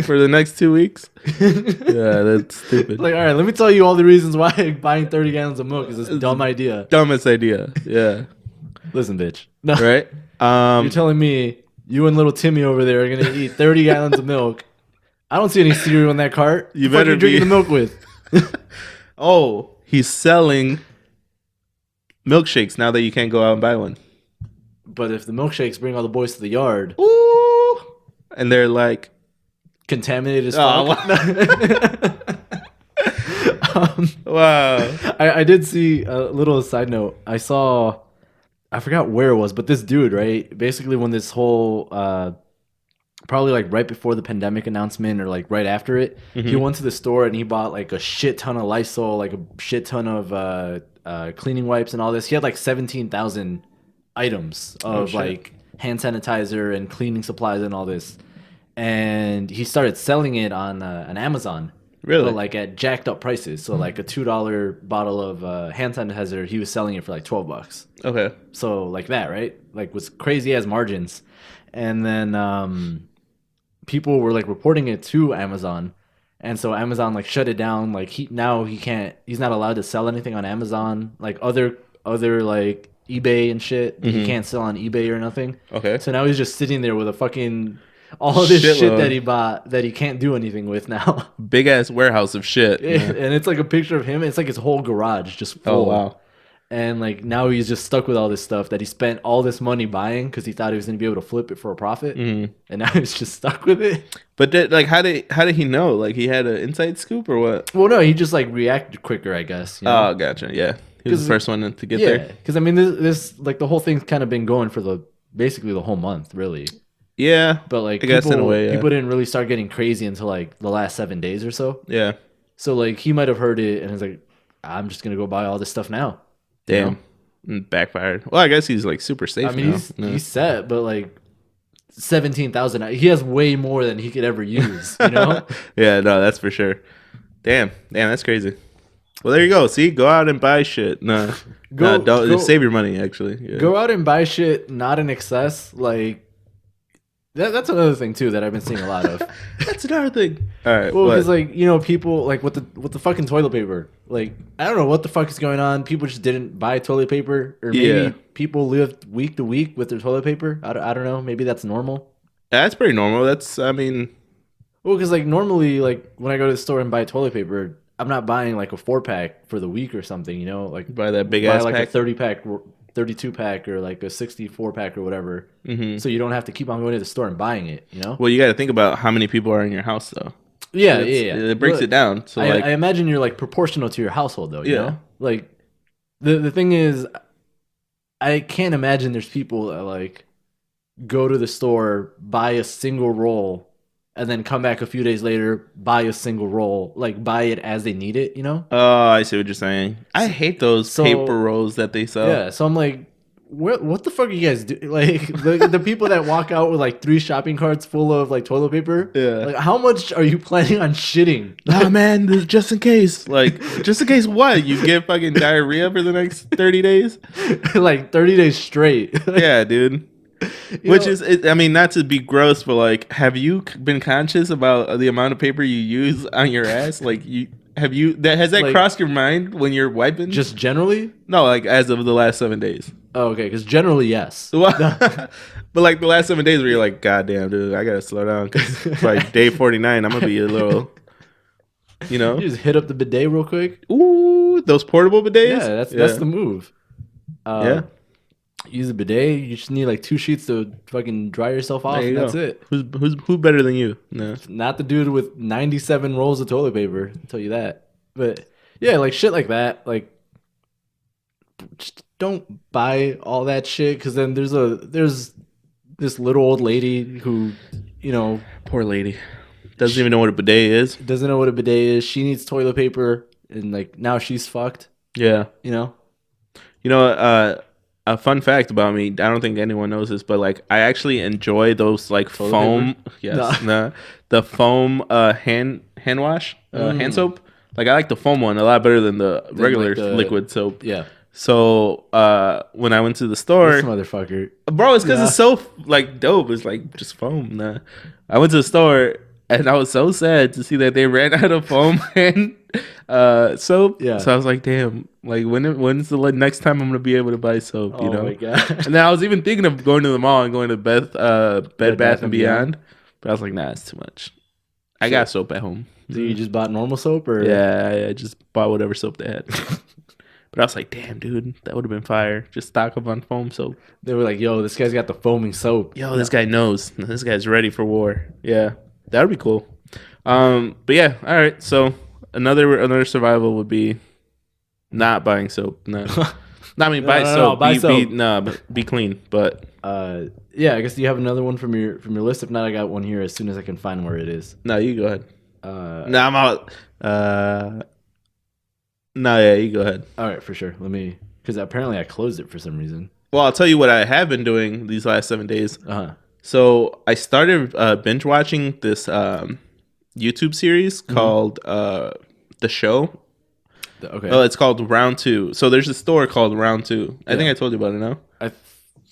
for the next 2 weeks? Yeah, that's stupid. Like, all right, let me tell you all the reasons why buying 30 gallons of milk is this dumb idea. Dumbest idea. Yeah. Listen, bitch. No, Right? you're telling me you and little Timmy over there are gonna eat 30 gallons of milk. I don't see any cereal in that cart. You What the fuck better are you drinking be- the milk with. Oh, he's selling milkshakes now that you can't go out and buy one. But if the milkshakes bring all the boys to the yard, Ooh. And they're like, contaminated as oh, fuck. wow. I did see a little side note. I forgot where it was, but this dude, right? Basically, when this whole, probably like right before the pandemic announcement or like right after it, he went to the store and he bought like a shit ton of Lysol, like a shit ton of cleaning wipes and all this. He had like 17,000 items of shit. like hand sanitizer and cleaning supplies and all this. And he started selling it on Amazon. Really? But like at jacked up prices. So like a $2 bottle of hand sanitizer, he was selling it for like $12. Okay. So like that, right? Like was crazy as margins. And then people were like reporting it to Amazon. And so Amazon like shut it down. Like he's not allowed to sell anything on Amazon. Like other like eBay and shit. He can't sell on eBay or nothing. Okay. So now he's just sitting there with a fucking all this shit Shitload. that he bought that he can't do anything with now. Big ass warehouse of shit. And it's like a picture of him. It's like his whole garage just full. Oh, wow. And like now he's just stuck with all this stuff that he spent all this money buying because he thought he was going to be able to flip it for a profit. And now he's just stuck with it. But that, like, how did he know? Like, he had an inside scoop or what? Well, no, he just like reacted quicker, I guess. You know? Oh, gotcha. Yeah. He was 'Cause- the first one to get Yeah, there. because I mean, this like the whole thing's kind of been going for basically the whole month, really. Yeah. But like, I guess in a way, yeah. people didn't really start getting crazy until like the last 7 days or so. Yeah. So like, he might have heard it and was like, "I'm just gonna go buy all this stuff now." You Damn. know? And backfired. Well, I guess he's like super safe. I mean, now. he's set, but like 17,000, he has way more than he could ever use. You know? Yeah, no, that's for sure. Damn, that's crazy. Well, there you go. See, go out and buy shit. No, don't just save your money. Actually, yeah. Go out and buy shit not in excess. Like that's another thing too that I've been seeing a lot of. That's another thing. All right. Well, what? because like people like with the fucking toilet paper. Like I don't know what the fuck is going on. People just didn't buy toilet paper, or maybe Yeah. people lived week to week with their toilet paper. I don't know. Maybe that's normal. That's pretty normal. I mean, Well, because like normally, like when I go to the store and buy toilet paper, I'm not buying like a 4-pack for the week or something. You know, like buy that big buy ass like pack. a 30-pack, 32-pack, or like a 64-pack or whatever. So you don't have to keep on going to the store and buying it. You know? Well, you got to think about how many people are in your house, though. Yeah, It breaks But it down. So I imagine you're like proportional to your household, though. You Yeah. know? Like the thing is, I can't imagine there's people that like go to the store, buy a single roll, and then come back a few days later, buy a single roll, like buy it as they need it. You know? oh, I see what you're saying. I hate those So- paper rolls that they sell. Yeah. So I'm like, what the fuck are you guys doing? Like the people that walk out with like 3 shopping carts full of like toilet paper. Yeah. Like how much are you planning on shitting? Nah, man, this is just in case. Like, just in case what? You get fucking diarrhea for the next 30 days? Like 30 days straight. Yeah, dude. Which is, I mean, not to be gross, but like, have you been conscious about the amount of paper you use on your ass? Like, has that Like- crossed your mind when you're wiping? Just generally? no, like as of the last 7 days. Oh, okay, because generally, yes. But like the last 7 days where you're like, God damn, dude, I gotta slow down because by day 49, I'm gonna be a little, you know. You just hit up the bidet real quick. Ooh, those portable bidets. Yeah, that's the move. Yeah. Use a bidet. You just need like 2 sheets to fucking dry yourself There off, you and that's go. it. Who better than you? No. Not the dude with 97 rolls of toilet paper. I'll tell you that. But yeah, like shit like that. Like, just don't buy all that shit because then there's this little old lady who, you know, Poor lady. Doesn't even know what a bidet is. doesn't know what a bidet is. She needs toilet paper, and like now she's fucked. Yeah. You know. You know, a fun fact about me, I don't think anyone knows this, but like I actually enjoy those like Toilet foam, paper? yes, No. nah, the foam hand wash, hand soap. Like I like the foam one a lot better than the Then regular like the liquid soap. yeah, So when I went to the this store, motherfucker. bro, it's because Yeah. it's so like dope. It's like just foam. Nah. I went to the store and I was so sad to see that they ran out of foam and soap. Yeah. So I was like, damn. Like when's the next time I'm gonna be able to buy soap? You Oh know. my god. And then I was even thinking of going to the mall and going to Bed Bath and Beyond, but I was like, nah, it's too much. I got soap at home. So you just bought normal soap or Yeah, I just bought whatever soap they had. But I was like, damn, dude, that would have been fire. Just stock up on foam soap. They were like, yo, this guy's got the foaming soap. Yo, this guy knows. This guy's ready for war. Yeah, that would be cool. But yeah, all right. So another survival would be not buying soap. No, not I mean buy soap. buy soap. But be clean. But Yeah, I guess you have another one from your list. If not, I got one here as soon as I can find where it is. no, you go ahead. Uh, No, I'm out. No, yeah, you go ahead. all right, for sure. Let me, because apparently I closed it for some reason. Well, I'll tell you what I have been doing these last 7 days. Uh-huh. So I started binge watching this YouTube series called The Show. Okay. Oh, it's called Round Two. So there's a store called Round Two. I think I told you about it now. I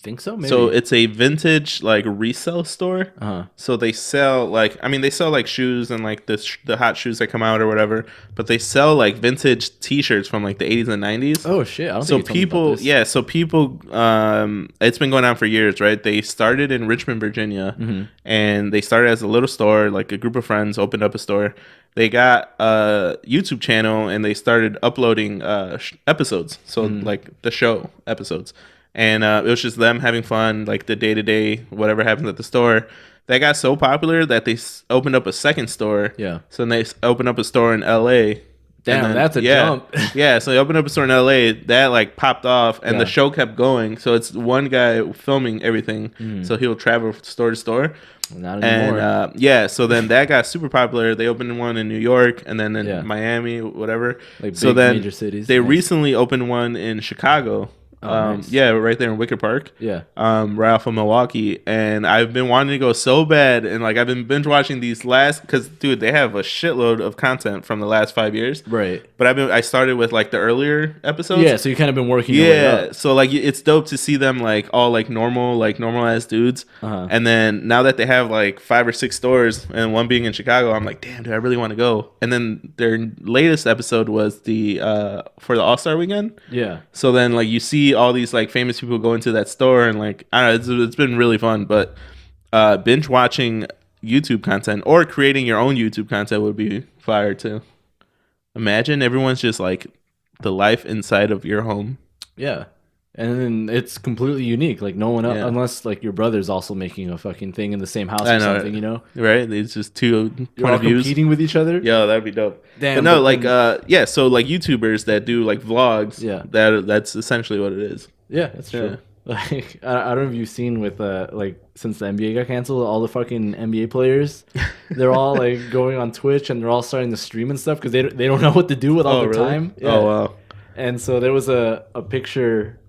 think so. Maybe. So it's a vintage like resale store. uh-huh. So they sell like they sell like shoes and like the hot shoes that come out or whatever. But they sell like vintage T-shirts from like the 80s and 90s. Oh shit! I don't So think you told me about this. so people, it's been going on for years, right? They started in Richmond, Virginia, and they started as a little store, like a group of friends opened up a store. They got a YouTube channel and they started uploading episodes, so like the show episodes, and it was just them having fun, like the day to day, whatever happens at the store. That got so popular that they opened up a second store. Yeah. So then they opened up a store in L.A. Damn, And then- that's a yeah, jump. yeah, so they opened up a store in LA that like popped off, and Yeah. the show kept going. So it's one guy filming everything. So he'll travel store to store, Not anymore. and yeah. So then that got super popular. They opened one in New York, and then in Yeah. Miami, whatever. Like so big then major cities. they Nice. recently opened one in Chicago. Nice. Yeah, right there in Wicker Park. Yeah. Right off of Milwaukee, and I've been wanting to go so bad, and like I've been binge watching these because dude, they have a shitload of content from the last 5 years. Right. But I started with like the earlier episodes. Yeah. So you kind of been working. Your way Yeah, up. so like it's dope to see them like all like normalized dudes, Uh-huh. and then now that they have like 5 or 6 stores and one being in Chicago, I'm like, damn, dude, I really want to go. And then their latest episode was the for the All-Star weekend. Yeah. So then like you see all these like famous people go into that store, and like I don't know, it's been really fun. But binge watching YouTube content or creating your own YouTube content would be fire too. Imagine everyone's just like the life inside of your home. Yeah. And then it's completely unique. Like no one else, Yeah. unless like your brother's also making a fucking thing in the same house I or know, something, you know? Right? It's just two You're point all of views. competing with each other. Yeah, that'd be dope. Damn, but no, but like then- yeah, so like YouTubers that do like vlogs. Yeah. That's essentially what it is. Yeah, that's true. Yeah. Like I don't know if you've seen with like since the NBA got canceled, all the fucking NBA players, they're all like going on Twitch and they're all starting to stream and stuff because they don't know what to do with all Oh, their really? time. Oh wow. And so there was a picture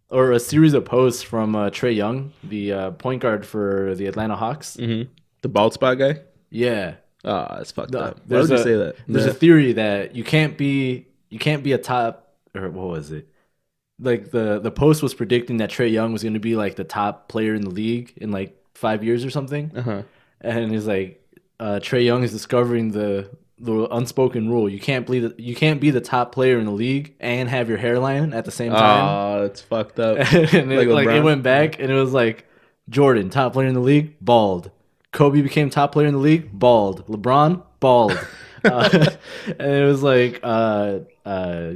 or a series of posts from Trae Young, the point guard for the Atlanta Hawks. Mm-hmm. The bald spot guy. Yeah. Oh, that's fucked No, up. Why would you say that? There's Yeah. a theory that you can't be a top, or what was it? Like the post was predicting that Trae Young was going to be like the top player in the league in like 5 years or something. Uh-huh. And he's like, Trae Young is discovering the unspoken rule. You can't be the top player in the league and have your hairline at the same time. Oh, that's fucked up. And Like like it LeBron? went back and it was like Jordan, top player in the league, bald. Kobe became top player in the league, bald. LeBron, bald. and it was like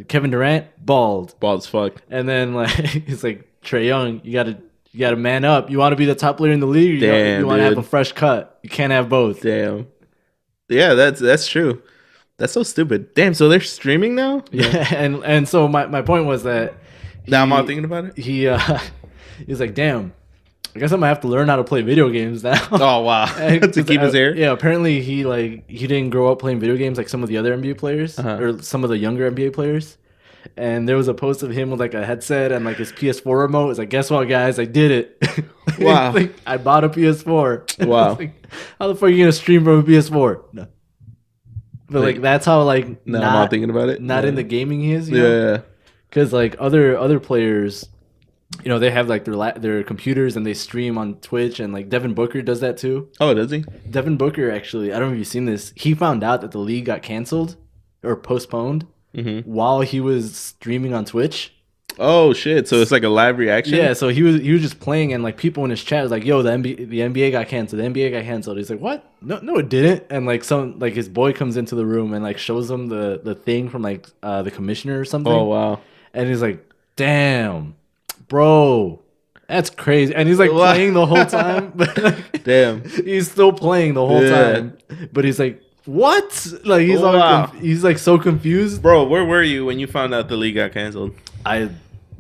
Kevin Durant bald, Bald as fuck. and then like he's like Trae Young, you gotta man up. You want to be the top player in the league. Damn, you want to have dude. a fresh cut. You can't have both. Damn. Yeah, that's true. That's so stupid. Damn, so they're streaming now? Yeah, and so my point was that Now I'm all thinking about it. He's like, damn, I guess I'm gonna have to learn how to play video games now. Oh wow. To keep his hair? Yeah, apparently he didn't grow up playing video games like some of the other NBA players or some of the younger NBA players. And there was a post of him with like a headset and like his PS4 remote. It's like, guess what, guys? I did it. Wow. Like, I bought a PS4. Wow. Like, how the fuck are you gonna stream from a PS4? No. But like that's how like now I'm all thinking about it. Not in the gaming he is. Yeah. Because like other players, you know, they have like their computers and they stream on Twitch, and like Devin Booker does that too. Oh, does he? Devin Booker actually, I don't know if you've seen this. He found out that the league got canceled or postponed while he was streaming on Twitch. Oh shit! So it's like a live reaction. Yeah, so he was just playing, and like people in his chat was like, "Yo, the NBA got canceled. The NBA got canceled." He's like, "What? No, it didn't." And like his boy comes into the room and like shows him the thing from like the commissioner or something. Oh wow! And he's like, "Damn, bro, that's crazy." And he's like playing the whole time. But like, damn, he's still playing the whole time. But he's like, "What?" Like he's like so confused. Bro, where were you when you found out the league got canceled? I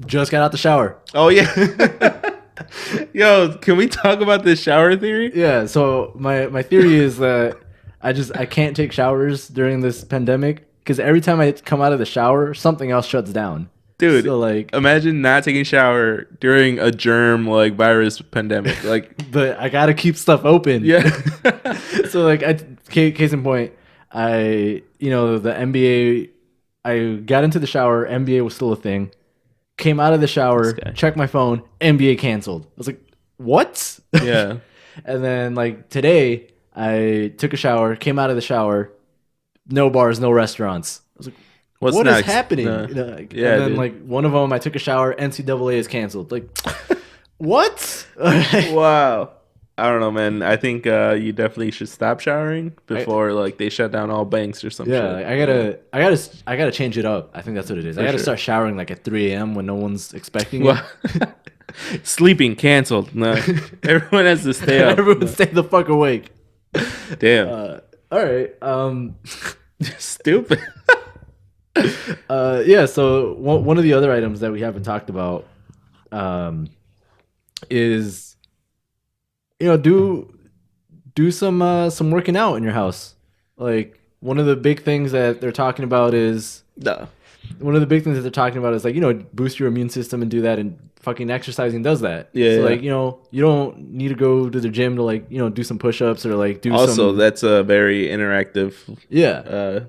just got out the shower. Oh yeah. Yo, can we talk about this shower theory? Yeah, so my theory is that I can't take showers during this pandemic because every time I come out of the shower, something else shuts down. Dude, so like imagine not taking a shower during a germ like virus pandemic. Like, but I gotta keep stuff open. Yeah. So like case in point, the NBA, I got into the shower, NBA was still a thing. Came out of the shower, checked my phone, NBA canceled. I was like, what? Yeah. And then like today, I took a shower, came out of the shower, no bars, no restaurants. I was like, what is happening? And then like one of them, I took a shower, NCAA is canceled. Like, what? Wow. I don't know, man. I think you definitely should stop showering before like they shut down all banks or something. Yeah, I gotta change it up. I think that's what it is. I gotta start showering like at 3 a.m. when no one's expecting it. Sleeping canceled. No, everyone has to stay up. Everyone stay the fuck awake. Damn. All right. Stupid. Yeah. So one of the other items that we haven't talked about, is, you know, do some working out in your house. Like one of the big things that they're talking about is like, you know, boost your immune system and do that, and fucking exercising does that. Yeah. So like, you know, you don't need to go to the gym to like, you know, do some push-ups or like do also that's a very interactive. Yeah.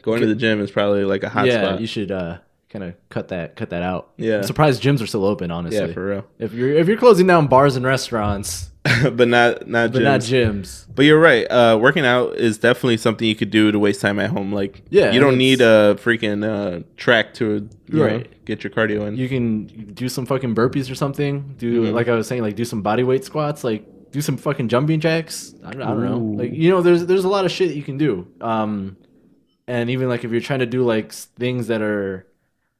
Going to the gym is probably like a hot spot. You should kind of cut that out. Yeah. I'm surprised gyms are still open, honestly. Yeah, for real. If you're closing down bars and restaurants, but not gyms. But you're right. Working out is definitely something you could do to waste time at home. Like, you don't need a freaking track to get your cardio in. You can do some fucking burpees or something. Like I was saying, like do some body weight squats. Like do some fucking jumping jacks. I don't know. Like, you know, there's a lot of shit that you can do. And even like if you're trying to do like things that are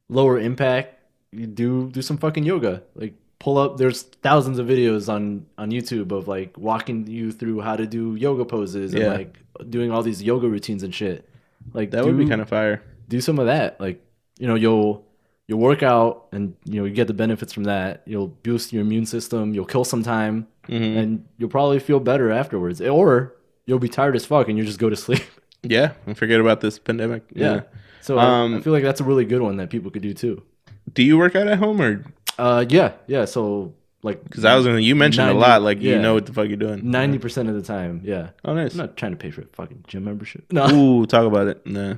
lower impact, you do some fucking yoga. Like pull up. There's thousands of videos on YouTube of like walking you through how to do yoga poses and like doing all these yoga routines and shit. Like that would be kind of fire. Do some of that. Like, you know, you'll work out and, you know, you get the benefits from that. You'll boost your immune system. You'll kill some time, and you'll probably feel better afterwards. Or you'll be tired as fuck and you just go to sleep. Yeah, and forget about this pandemic. Yeah. So I feel like that's a really good one that people could do too. Do you work out at home or? Yeah. So like, because you mentioned 90, a lot. Like, you know what the fuck you're doing. 90% of the time. Yeah. Oh, nice. I'm not trying to pay for a fucking gym membership. No. Ooh, talk about it. Nah.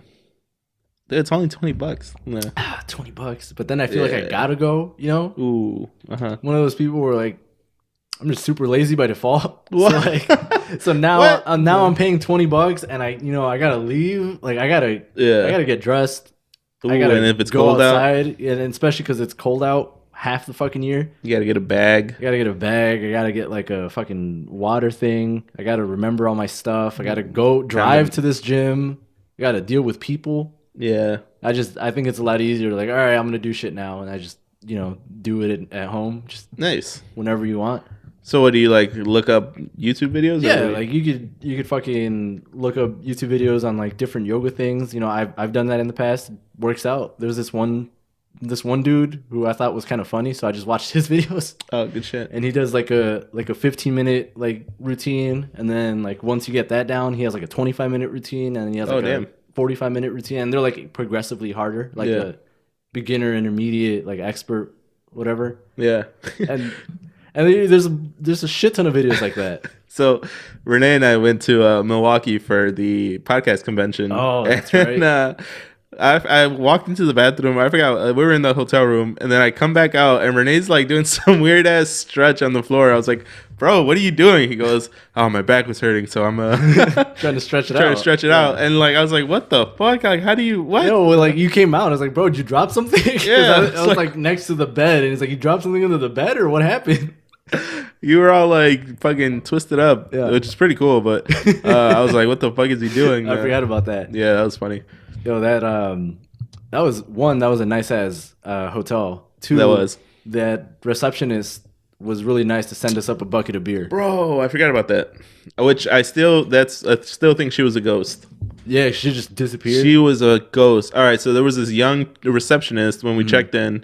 It's only $20. Nah. $20. But then I feel like I gotta go. You know. Ooh. One of those people where like, I'm just super lazy by default. What? So now I'm paying $20 and I gotta leave. Like I gotta get dressed. Ooh, and if it's go cold outside, out, and especially because it's cold out half the fucking year. You gotta get a bag. I gotta get like a fucking water thing. I gotta remember all my stuff. I gotta go drive to this gym. You got to deal with people. Yeah. I think it's a lot easier to like, all right, I'm gonna do shit now, and I just do it at home, just Nice. whenever you want. So what do you like? Look up YouTube videos? Or Yeah, what like you could fucking look up YouTube videos on like different yoga things. I've done that in the past. It works out. There's this one dude who I thought was kind of funny, so I just watched his videos. Oh, good shit. And he does like a 15-minute like routine, and then like once you get that down, he has like a 25-minute routine, and then he has like Damn. a 45-minute routine, and they're like progressively harder, like Yeah. a beginner, intermediate, like expert, whatever. Yeah. And there's a shit ton of videos like that. So Renee and I went to Milwaukee for the podcast convention. Oh, that's and, right. I walked into the bathroom. I forgot we were in the hotel room, and then I come back out, and Renee's like doing some weird ass stretch on the floor. I was like, "Bro, what are you doing?" He goes, "Oh, my back was hurting, so I'm Trying to stretch it trying out. to stretch it out." And like I was like, "What the fuck? Like, how do you what?" Well, like you came out. I was like, bro, did you drop something? 'Cause Yeah, I it's was like next to the bed, and it's like, you dropped something under the bed, or what happened? You were all like fucking twisted up, Yeah. which is pretty cool. But I was like, "What the fuck is he doing?" I forgot about that. Yeah, that was funny. That was one. That was a nice ass hotel. Two, That was. that receptionist was really nice to send us up a bucket of beer. Bro, I forgot about that. Which I still think she was a ghost. Yeah, she just disappeared. She was a ghost. All right, so there was this young receptionist when we checked in.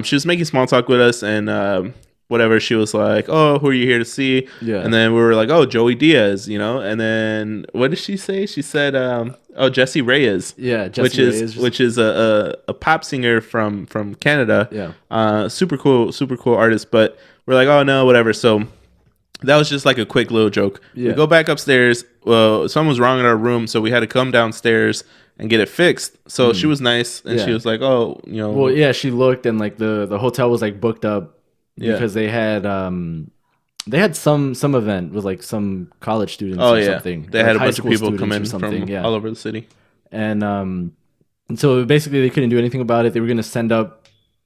She was making small talk with us, and whatever. She was like, "Oh, who are you here to see?" Yeah. And then we were like, "Oh, Joey Diaz," And then what did she say? She said, "Oh, Jesse Reyes." Yeah, Jesse which Reyes. is a pop singer from Canada. Yeah. Super cool artist. But we're like, "Oh no, whatever." So that was just like a quick little joke. Yeah. We go back upstairs. Well, something was wrong in our room, so we had to come downstairs and get it fixed. So she was nice, and Yeah. she was like, "Oh, Well, yeah, she looked, and like the hotel was like booked up Yeah. because they had some event with like some college students oh or yeah, something. they like had a high bunch of school people students come or in something. from Yeah. all over the city." And so basically they couldn't do anything about it. They were gonna send up.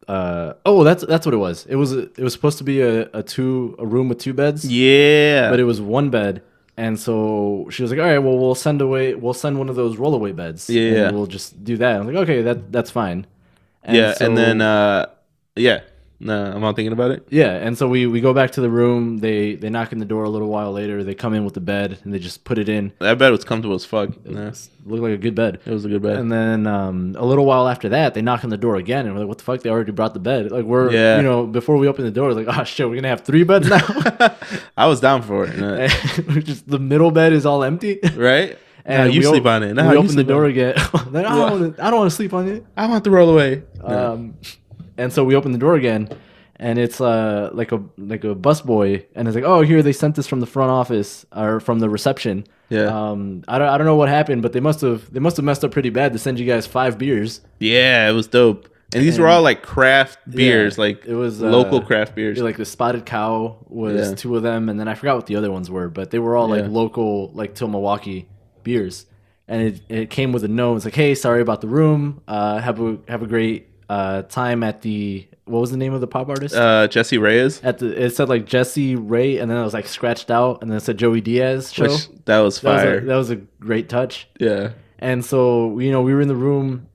That's what it was. It was supposed to be a room with two beds. Yeah, But it was one bed. And so she was like, all right, well, we'll send one of those rollaway beds. Yeah. And we'll just do that. I'm like, okay, that's fine. and then yeah, no, I'm not thinking about it. yeah, and so we go back to the room. They knock on the door a little while later. They come in with the bed and they just put it in. That bed was comfortable as fuck. It Nah, looked like a good bed. it was a good bed. And then a little while after that, they knock on the door again, and we're like, "What the fuck? They already brought the bed." Like Yeah. before we open the door, like, "Oh shit, we're gonna have 3 beds now." I was down for it. And just the middle bed is all empty. Right? And No, you we sleep on it. No, we you open the sleep door on again. Like, I don't want to sleep on it. I want the roll away. And so we open the door again, and it's like a busboy, and it's like, "Oh, here they sent this from the front office or from the reception." Yeah. I don't know what happened, but they must have messed up pretty bad to send you guys 5 beers. Yeah, it was dope. And these were all like craft beers, like it was local craft beers. Like the Spotted Cow was Yeah. 2 of them, and then I forgot what the other ones were, but they were all like Yeah. local, like till Milwaukee beers. And it came with a note. It's like, "Hey, sorry about the room. Have a great time at the what was the name of the pop artist?" Jesse Reyes. It said like Jesse Ray, and then it was like scratched out, and then it said Joey Diaz show. Which that was fire. That was a great touch. Yeah. And so we were in the room.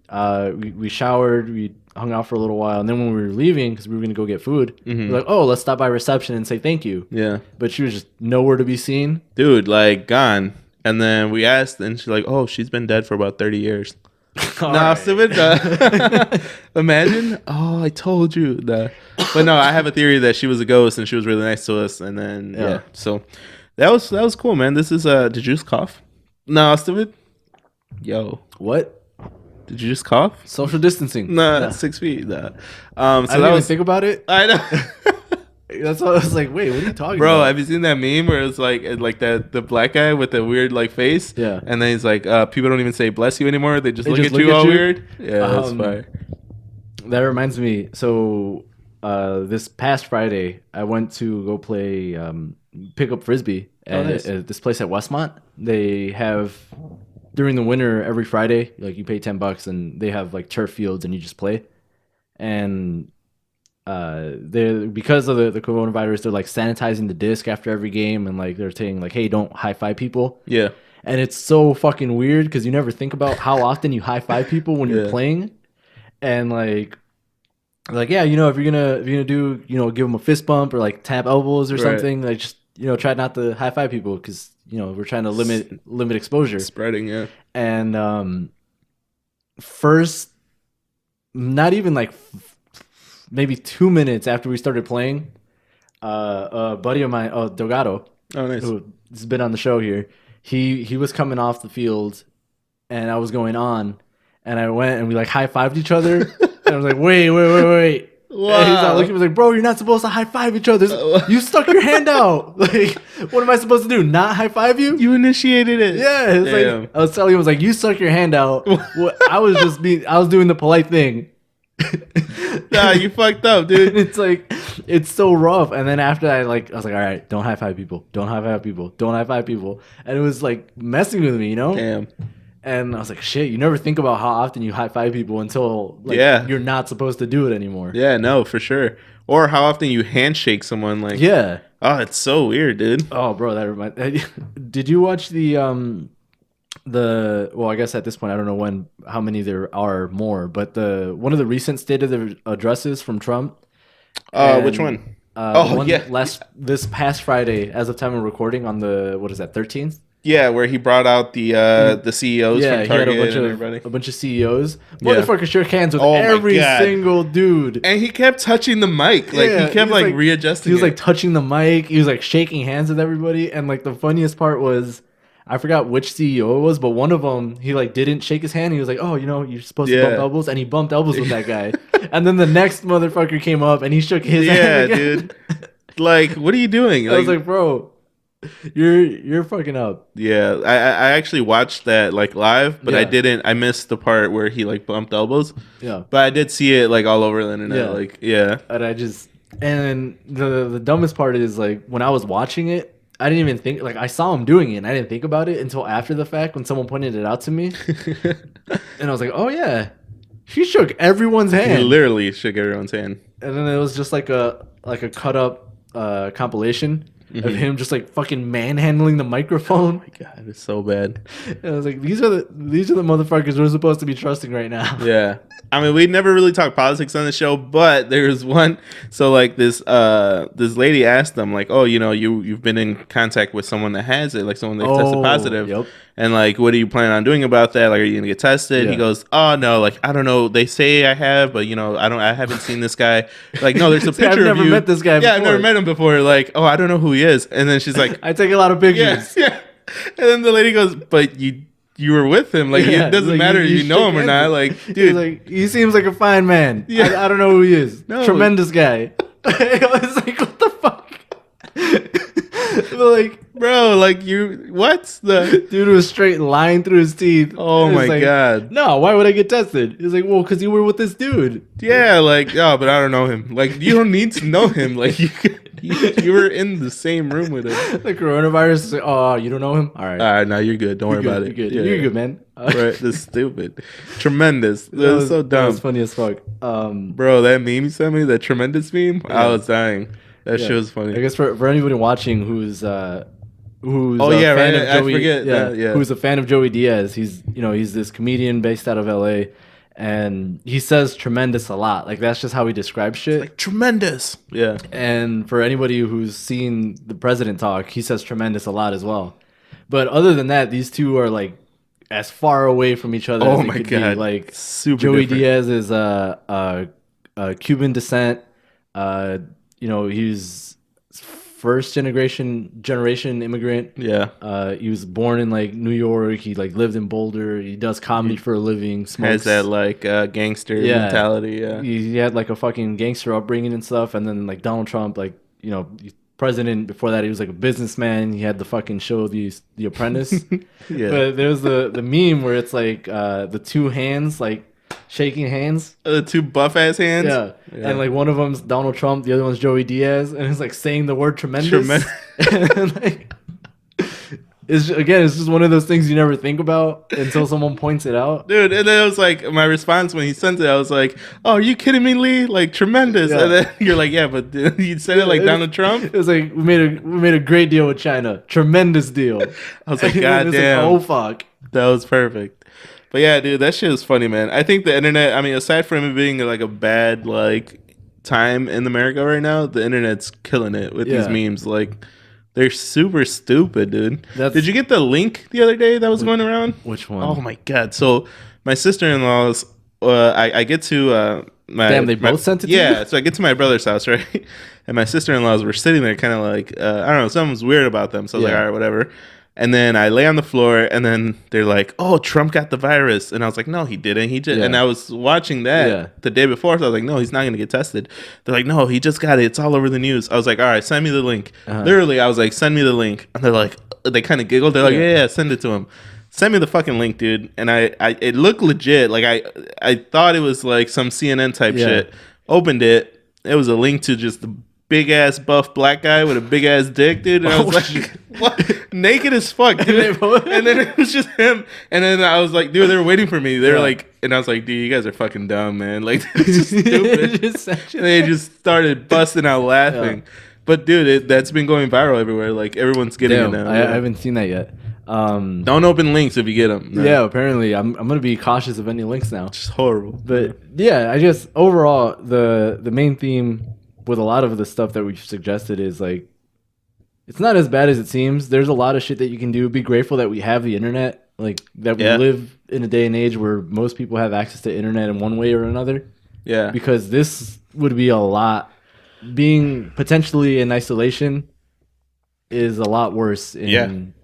We showered. We hung out for a little while, and then when we were leaving, because we were gonna go get food, we were like, "Oh, let's stop by reception and say thank you." Yeah. But she was just nowhere to be seen. Dude, like gone. And then we asked, and she's like, "Oh, she's been dead for about 30 years." All Nah, right. stupid. Imagine. Oh, I told you. But no, I have a theory that she was a ghost and she was really nice to us. And then yeah, so that was cool, man. This is did you just cough? No, stupid. Yo, What? did you just cough? Social distancing. Nah, Yeah. 6 feet. Nah. So I didn't that even was. think about it. I know. That's why I was like, wait, what are you talking Bro, about? have you seen that meme where it's like the black guy with the weird like face? Yeah. And then he's like, people don't even say bless you anymore. They just They look just at you look at all you? weird. Yeah, that's Um, fire. That reminds me. So this past Friday, I went to go play pick up frisbee nice. at this place at Westmont. They have during the winter every Friday, like you pay $10 and they have like turf fields and you just play. And they're because of the coronavirus, they're like sanitizing the disc after every game, and like they're saying like, "Hey, don't high five people." Yeah. and it's so fucking weird because you never think about how often you high five people when you're Yeah. playing, and like yeah, if you're gonna do give them a fist bump or like tap elbows or Right. something, like just try not to high five people because we're trying to limit exposure. Spreading, yeah. And first, not even like maybe 2 minutes after we started playing, a buddy of mine, Delgado, Oh, nice. who has been on the show here, he was coming off the field, and I was going on, and I went and we like high fived each other, and I was like, wait. Wow. And he's not looking. He was like, bro, you're not supposed to high five each other. You stuck your hand out. Like, what am I supposed to do? Not high five you? You initiated it. Yeah, it's like I was telling him, I was like, you stuck your hand out. I was doing the polite thing. Nah, you fucked up, dude. It's like, it's so rough. And then after that, I was like, all right, don't high five people. Don't high five people. Don't high five people. And it was like messing with me, Damn. And I was like, shit, you never think about how often you high five people until you're not supposed to do it anymore. Yeah, no, for sure. Or how often you handshake someone, like. Yeah. Oh, it's so weird, dude. Oh, bro, that reminds. Did you watch the well, I guess at this point I don't know how many there are more, but one of the recent State of the Addresses from Trump. Which one? This past Friday, as of time of recording, on the 13th. Yeah, where he brought out the CEOs from Target and everybody. A bunch of CEOs. Motherfucker shook hands with every single dude. And he kept touching the mic. Like, he kept like readjusting. He was like touching the mic. He was like shaking hands with everybody. And like the funniest part was, I forgot which CEO it was, but one of them, he like didn't shake his hand. He was like, oh, you're supposed to bump elbows. And he bumped elbows with that guy. And then the next motherfucker came up and he shook his hand again. Dude. Like, what are you doing? I was like, bro, you're fucking up. Yeah, I actually watched that like live, but I missed the part where he like bumped elbows. Yeah. But I did see it like all over the internet. Yeah. And the dumbest part is like when I was watching it, I didn't even think, like I saw him doing it and I didn't think about it until after the fact when someone pointed it out to me. And I was like, oh yeah. He shook everyone's hand. He literally shook everyone's hand. And then it was just like a cut up compilation of him just like fucking manhandling the microphone. Oh my god, it's so bad. And I was like, these are the motherfuckers we're supposed to be trusting right now. Yeah. I mean, we never really talk politics on the show, but there's one. So like this lady asked them like, oh, you've been in contact with someone that has it, like someone that tested positive. Yep. And like, what are you planning on doing about that? Like, are you gonna get tested? Yeah. He goes, oh no, like I don't know. They say I have, but I haven't seen this guy. Like, no, there's a picture I've of never you. met this guy before. Yeah, I've never met him before. Like, oh, I don't know who he is. And then she's like, I take a lot of pictures. Yeah. And then the lady goes, but you were with him. Like, it doesn't matter if you know him or not. Like, dude, like, he seems like a fine man. Yeah. I don't know who he is. No. Tremendous guy. I was like, what the fuck? Like, bro, like what's the dude was straight lying through his teeth. Oh my god. No, why would I get tested? He's like, well, because you were with this dude. Yeah, like, oh, but I don't know him. Like, you don't need to know him. Like, you were in the same room with him. The coronavirus is like, oh, you don't know him? All right. No, you're good. Don't worry about it. You're good. You're good, man. Right, that's stupid. Tremendous. That was so dumb. That was funny as fuck. Bro, that meme you sent me, that tremendous meme, I was dying. That shit was funny. I guess for anybody watching who's a fan of Joey, who's a fan of Joey Diaz, he's this comedian based out of LA, and he says tremendous a lot. Like, that's just how he describes shit. Like, tremendous. Yeah. And for anybody who's seen the president talk, he says tremendous a lot as well. But other than that, these two are like as far away from each other as they could be. Like, super Joey different. Diaz is Cuban descent. He's first generation immigrant. Yeah. He was born in like New York. He like lived in Boulder. He does comedy for a living. Smokes. Has that like gangster mentality. Yeah. He had like a fucking gangster upbringing and stuff. And then like Donald Trump, like, president before that, he was like a businessman. He had the fucking show The Apprentice. Yeah. But there's the meme where it's like the two hands like shaking hands. Two buff ass hands. Yeah. And like one of them's Donald Trump, the other one's Joey Diaz, and it's like saying the word tremendous. And, like, It's just one of those things you never think about until someone points it out. Dude, and then it was like my response when he sent it. I was like, "Oh, are you kidding me, Lee? Like tremendous!" And Yeah. then you're like, "Yeah, but dude, you said it like Donald Trump." It was like we made a great deal with China, tremendous deal. I was like, And then "God it's like, damn, oh fuck. that was perfect." But yeah, dude, that shit is funny, man. I think the internet. I mean, aside from it being like a bad like time in America right now, the internet's killing it with these Yeah. memes. Like, they're super stupid, dude. That's Did you get the link the other day that was going around? which Oh one? my god! So my sister-in-law's. I get to my Damn, they my both sent it to yeah. you? So I get to my brother's house, right, and my sister-in-laws were sitting there, kind of like I don't know, something's weird about them. So I was like, Yeah. all right, whatever. And then I lay on the floor, and then they're like, "Oh, Trump got the virus," and I was like, "No, he didn't. He just." Yeah. And I was watching that Yeah. the day before, so I was like, "No, he's not going to get tested." They're like, "No, he just got it. It's all over the news." I was like, "All right, send me the link." Uh-huh. Literally, I was like, "Send me the link," and they're like, they kind of giggled. They're like, Yeah. "Yeah, send it to him." Send me the fucking link, dude. And it looked legit. Like I thought it was like some CNN type Yeah. shit. Opened it. It was a link to just the big ass buff black guy with a big ass dick, dude. And I was like, what? Naked as fuck, dude. And then it was just him. And then I was like, dude, they were waiting for me. They were Yeah. like, and I was like, dude, you guys are fucking dumb, man. Like, this is stupid. Just sent you And they just started busting out laughing. Yeah. But dude, that's been going viral everywhere. Like everyone's getting Damn, it now. I Yeah. haven't seen that yet. Don't open links if you get them. No. Yeah, apparently I'm gonna be cautious of any links now. It's horrible. But yeah, I just overall the main theme with a lot of the stuff that we've suggested is like it's not as bad as it seems. There's a lot of shit that you can do. Be grateful that we have the internet, like that we Yeah. live in a day and age where most people have access to internet in one way or another. Yeah. Because this would be a lot. Being potentially in isolation is a lot worse in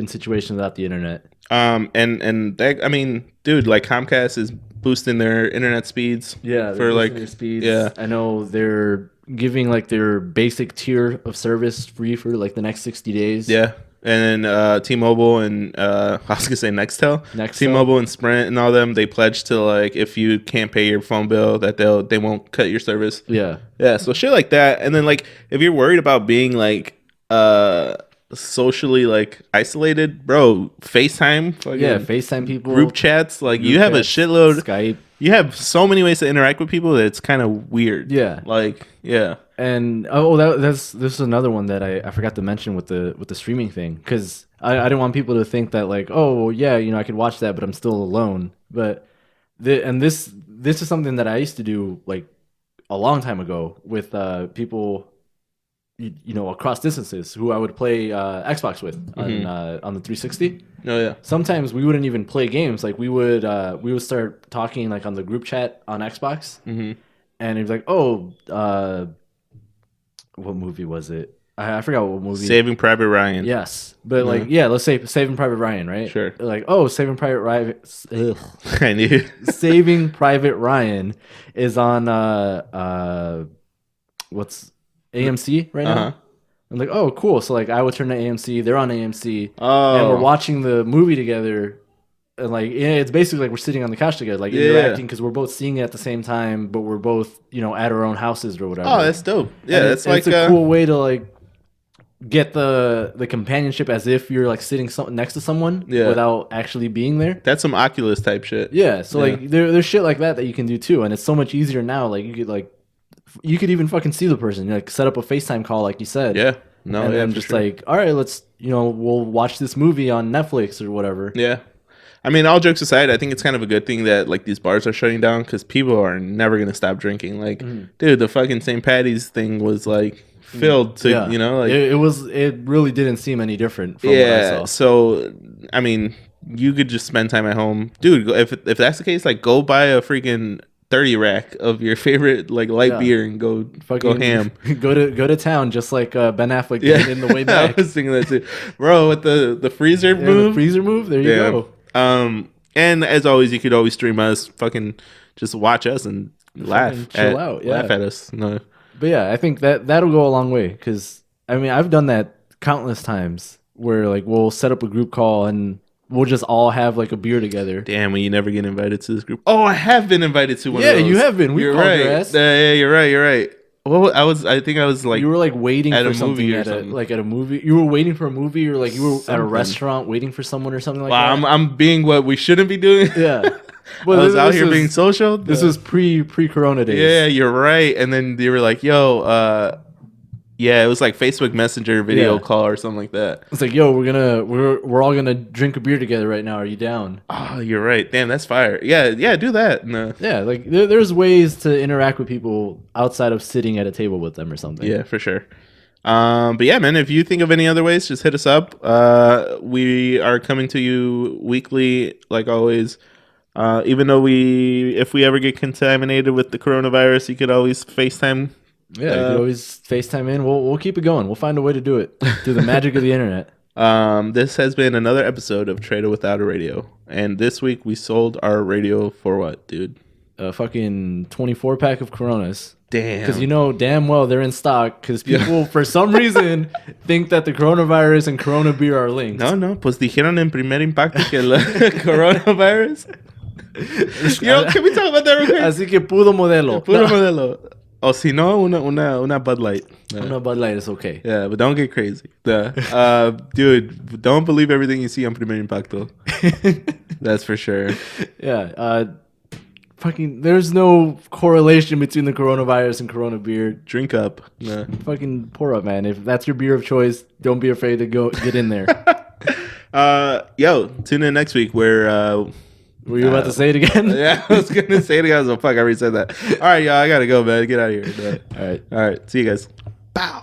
situations without the internet. And that, I mean, dude, like Comcast is boosting their internet speeds. Yeah, For like, their speeds. yeah. I know they're giving like their basic tier of service free for like the next 60 days. Yeah. And then T-Mobile and I was gonna say Nextel. Nextel. T-Mobile and Sprint and all them, they pledge to like if you can't pay your phone bill that they won't cut your service. Yeah. Yeah, so shit like that. And then like if you're worried about being like socially like isolated, bro, FaceTime, fucking Yeah, FaceTime people, group chats, like group you have chats, a shitload. Skype. You have so many ways to interact with people that it's kind of weird. Yeah. Like, yeah. And this is another one that I forgot to mention with the streaming thing, because I didn't want people to think that like, oh well, yeah, I could watch that but I'm still alone. But this is something that I used to do like a long time ago with people across distances who I would play Xbox with on the 360. Oh yeah. Sometimes we wouldn't even play games. Like we would start talking like on the group chat on Xbox, and he's like, "Oh, what movie was it? I forgot what movie." Saving Private Ryan. Yes, but like let's say Saving Private Ryan, right? Sure. Like, oh, Saving Private Ryan. Ugh. I knew. Saving Private Ryan is on what's AMC right now. I'm like, oh, cool. So like, I would turn to AMC. They're on AMC, and we're watching the movie together. And like, it's basically like we're sitting on the couch together, like interacting because we're both seeing it at the same time, but we're both at our own houses or whatever. Oh, that's dope. Yeah, And that's like it's a cool way to like get the companionship as if you're like sitting next to someone without actually being there. That's some Oculus type shit. Yeah, so like there's shit like that you can do too, and it's so much easier now. Like you could even fucking see the person, like set up a FaceTime call, like you said. Yeah. No, and yeah, then for just sure. like, all right, let's we'll watch this movie on Netflix or whatever. Yeah. I mean, all jokes aside, I think it's kind of a good thing that like these bars are shutting down because people are never gonna stop drinking. Like, dude, the fucking St. Patty's thing was like filled to like it really didn't seem any different from what I saw. So I mean, you could just spend time at home, dude. If that's the case, like go buy a freaking 30 rack of your favorite like light beer and go ham. go to town just like Ben Affleck did in The Way I Back. was thinking that too, bro. With the freezer move, the freezer move. There you go. And as always, you could always stream us, fucking just watch us and laugh, chill out, laugh at us. No, but yeah, I think that'll go a long way because I mean I've done that countless times where like we'll set up a group call and we'll just all have like a beer together. damn, when you never get invited to this group. Oh, I have been invited to one. Yeah, of those. you have been. We You're called right. your ass. Yeah, you're right. You're right. Well, I think I was like You were like waiting at for a something movie or at a something. like at a movie. You were waiting for a movie, or like you were at a Something. restaurant waiting for someone or something like Wow, that. I'm being what we shouldn't be doing. Yeah. I Well, was out here was, being social. This was pre-corona days. Yeah, you're right. And then they were like, "Yo, yeah, it was like Facebook Messenger video Yeah. call or something like that." It's like, yo, we're all gonna drink a beer together right now. Are you down? Oh, you're right. Damn, that's fire. Yeah, yeah, do that. No. Yeah, like there's ways to interact with people outside of sitting at a table with them or something. Yeah, for sure. But yeah, man, if you think of any other ways, just hit us up. We are coming to you weekly, like always. Even though if we ever get contaminated with the coronavirus, you could always FaceTime. Yeah, you could always FaceTime in. We'll keep it going. We'll find a way to do it through the magic of the internet. This has been another episode of Trader Without a Radio, and this week we sold our radio for what, dude? A fucking 24 pack of Coronas. Damn. Because you know damn well they're in stock. Because people, for some reason, think that the coronavirus and Corona beer are linked. No, pues dijeron en primer impacto que el coronavirus. Yo, can we talk about that real quick? Así que puro modelo. Puro modelo. O si no, una Bud Light. Una Bud Light is okay. Yeah, but don't get crazy. Dude, don't believe everything you see on Primer Impacto. That's for sure. Yeah. Fucking, there's no correlation between the coronavirus and Corona beer. Drink up. Nah. Fucking pour up, man. If that's your beer of choice, don't be afraid to go get in there. Yo, tune in next week where... Were you about to say it again? Yeah, I was going to say it again. I was like, fuck, I already said that. All right, y'all, I got to go, man. Get out of here. All right. All right. See you guys. Bow.